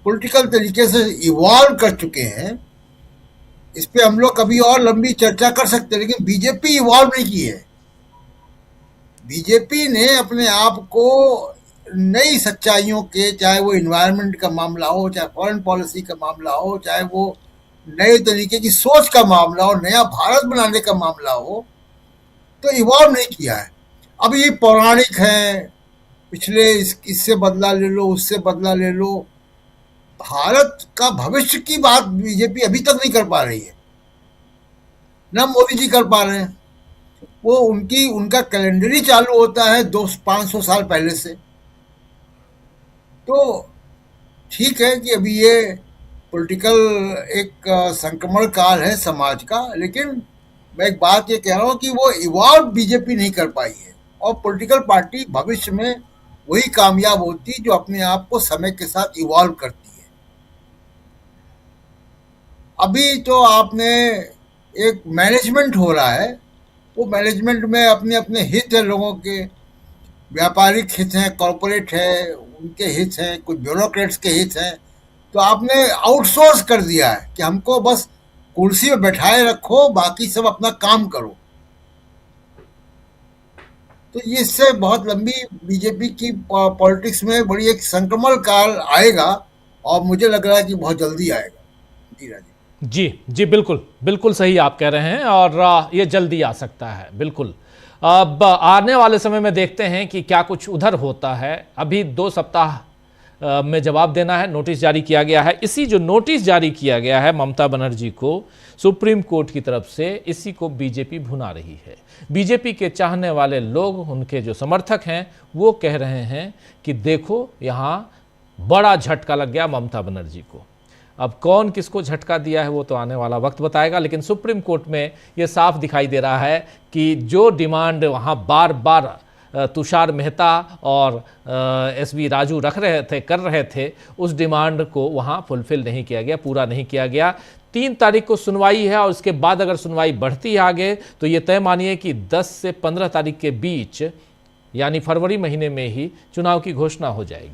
पॉलिटिकल तरीके से इवॉल्व कर चुके हैं। इस पे हम लोग कभी और लंबी चर्चा कर सकते हैं, लेकिन बीजेपी इवॉल्व नहीं की है। बीजेपी ने अपने आप को नई सच्चाइयों के, चाहे वो इन्वायरमेंट का मामला हो, चाहे फॉरेन पॉलिसी का मामला हो, चाहे वो नए तरीके की सोच का मामला हो, नया भारत बनाने का मामला हो, तो इवॉल्व नहीं किया है। अब ये पौराणिक है, पिछले इससे बदला ले लो, उससे बदला ले लो। भारत का भविष्य की बात बीजेपी अभी तक नहीं कर पा रही है, ना मोदी जी कर पा रहे हैं। वो उनका कैलेंडर ही चालू होता है 200-500 साल पहले से। तो ठीक है कि अभी ये पॉलिटिकल एक संक्रमण काल है समाज का, लेकिन मैं एक बात ये कह रहा हूँ कि वो इवॉल्व बीजेपी नहीं कर पाई है, और पॉलिटिकल पार्टी भविष्य में वही कामयाब होती जो अपने आप को समय के साथ इवॉल्व करती है। अभी तो आपने एक मैनेजमेंट हो रहा है, वो मैनेजमेंट में अपने अपने हित है, लोगों के व्यापारिक हित हैं, कॉरपोरेट है, उनके हित हैं, कुछ ब्यूरोक्रेट्स के हित हैं। तो आपने आउटसोर्स कर दिया है कि हमको बस कुर्सी में बैठाए रखो, बाकी सब अपना काम करो। तो ये इससे बहुत लंबी बीजेपी की पॉलिटिक्स में बड़ी एक संक्रमण काल आएगा, और मुझे लग रहा है कि बहुत जल्दी आएगा। जी राजीव जी बिल्कुल बिल्कुल सही आप कह रहे हैं, और ये जल्दी आ सकता है बिल्कुल। अब आने वाले समय में देखते हैं कि क्या कुछ उधर होता है। अभी 2 सप्ताह में जवाब देना है, नोटिस जारी किया गया है। इसी जो नोटिस जारी किया गया है ममता बनर्जी को सुप्रीम कोर्ट की तरफ से, इसी को बीजेपी भुना रही है। बीजेपी के चाहने वाले लोग, उनके जो समर्थक हैं, वो कह रहे हैं कि देखो यहाँ बड़ा झटका लग गया ममता बनर्जी को। अब कौन किसको झटका दिया है वो तो आने वाला वक्त बताएगा, लेकिन सुप्रीम कोर्ट में ये साफ दिखाई दे रहा है कि जो डिमांड वहाँ बार बार तुषार मेहता और एसवी राजू कर रहे थे, उस डिमांड को वहाँ फुलफिल नहीं किया गया, पूरा नहीं किया गया। 3 तारीख को सुनवाई है, और उसके बाद अगर सुनवाई बढ़ती है आगे तो ये तय मानिए कि 10 से 15 तारीख के बीच, यानी फरवरी महीने में ही चुनाव की घोषणा हो जाएगी।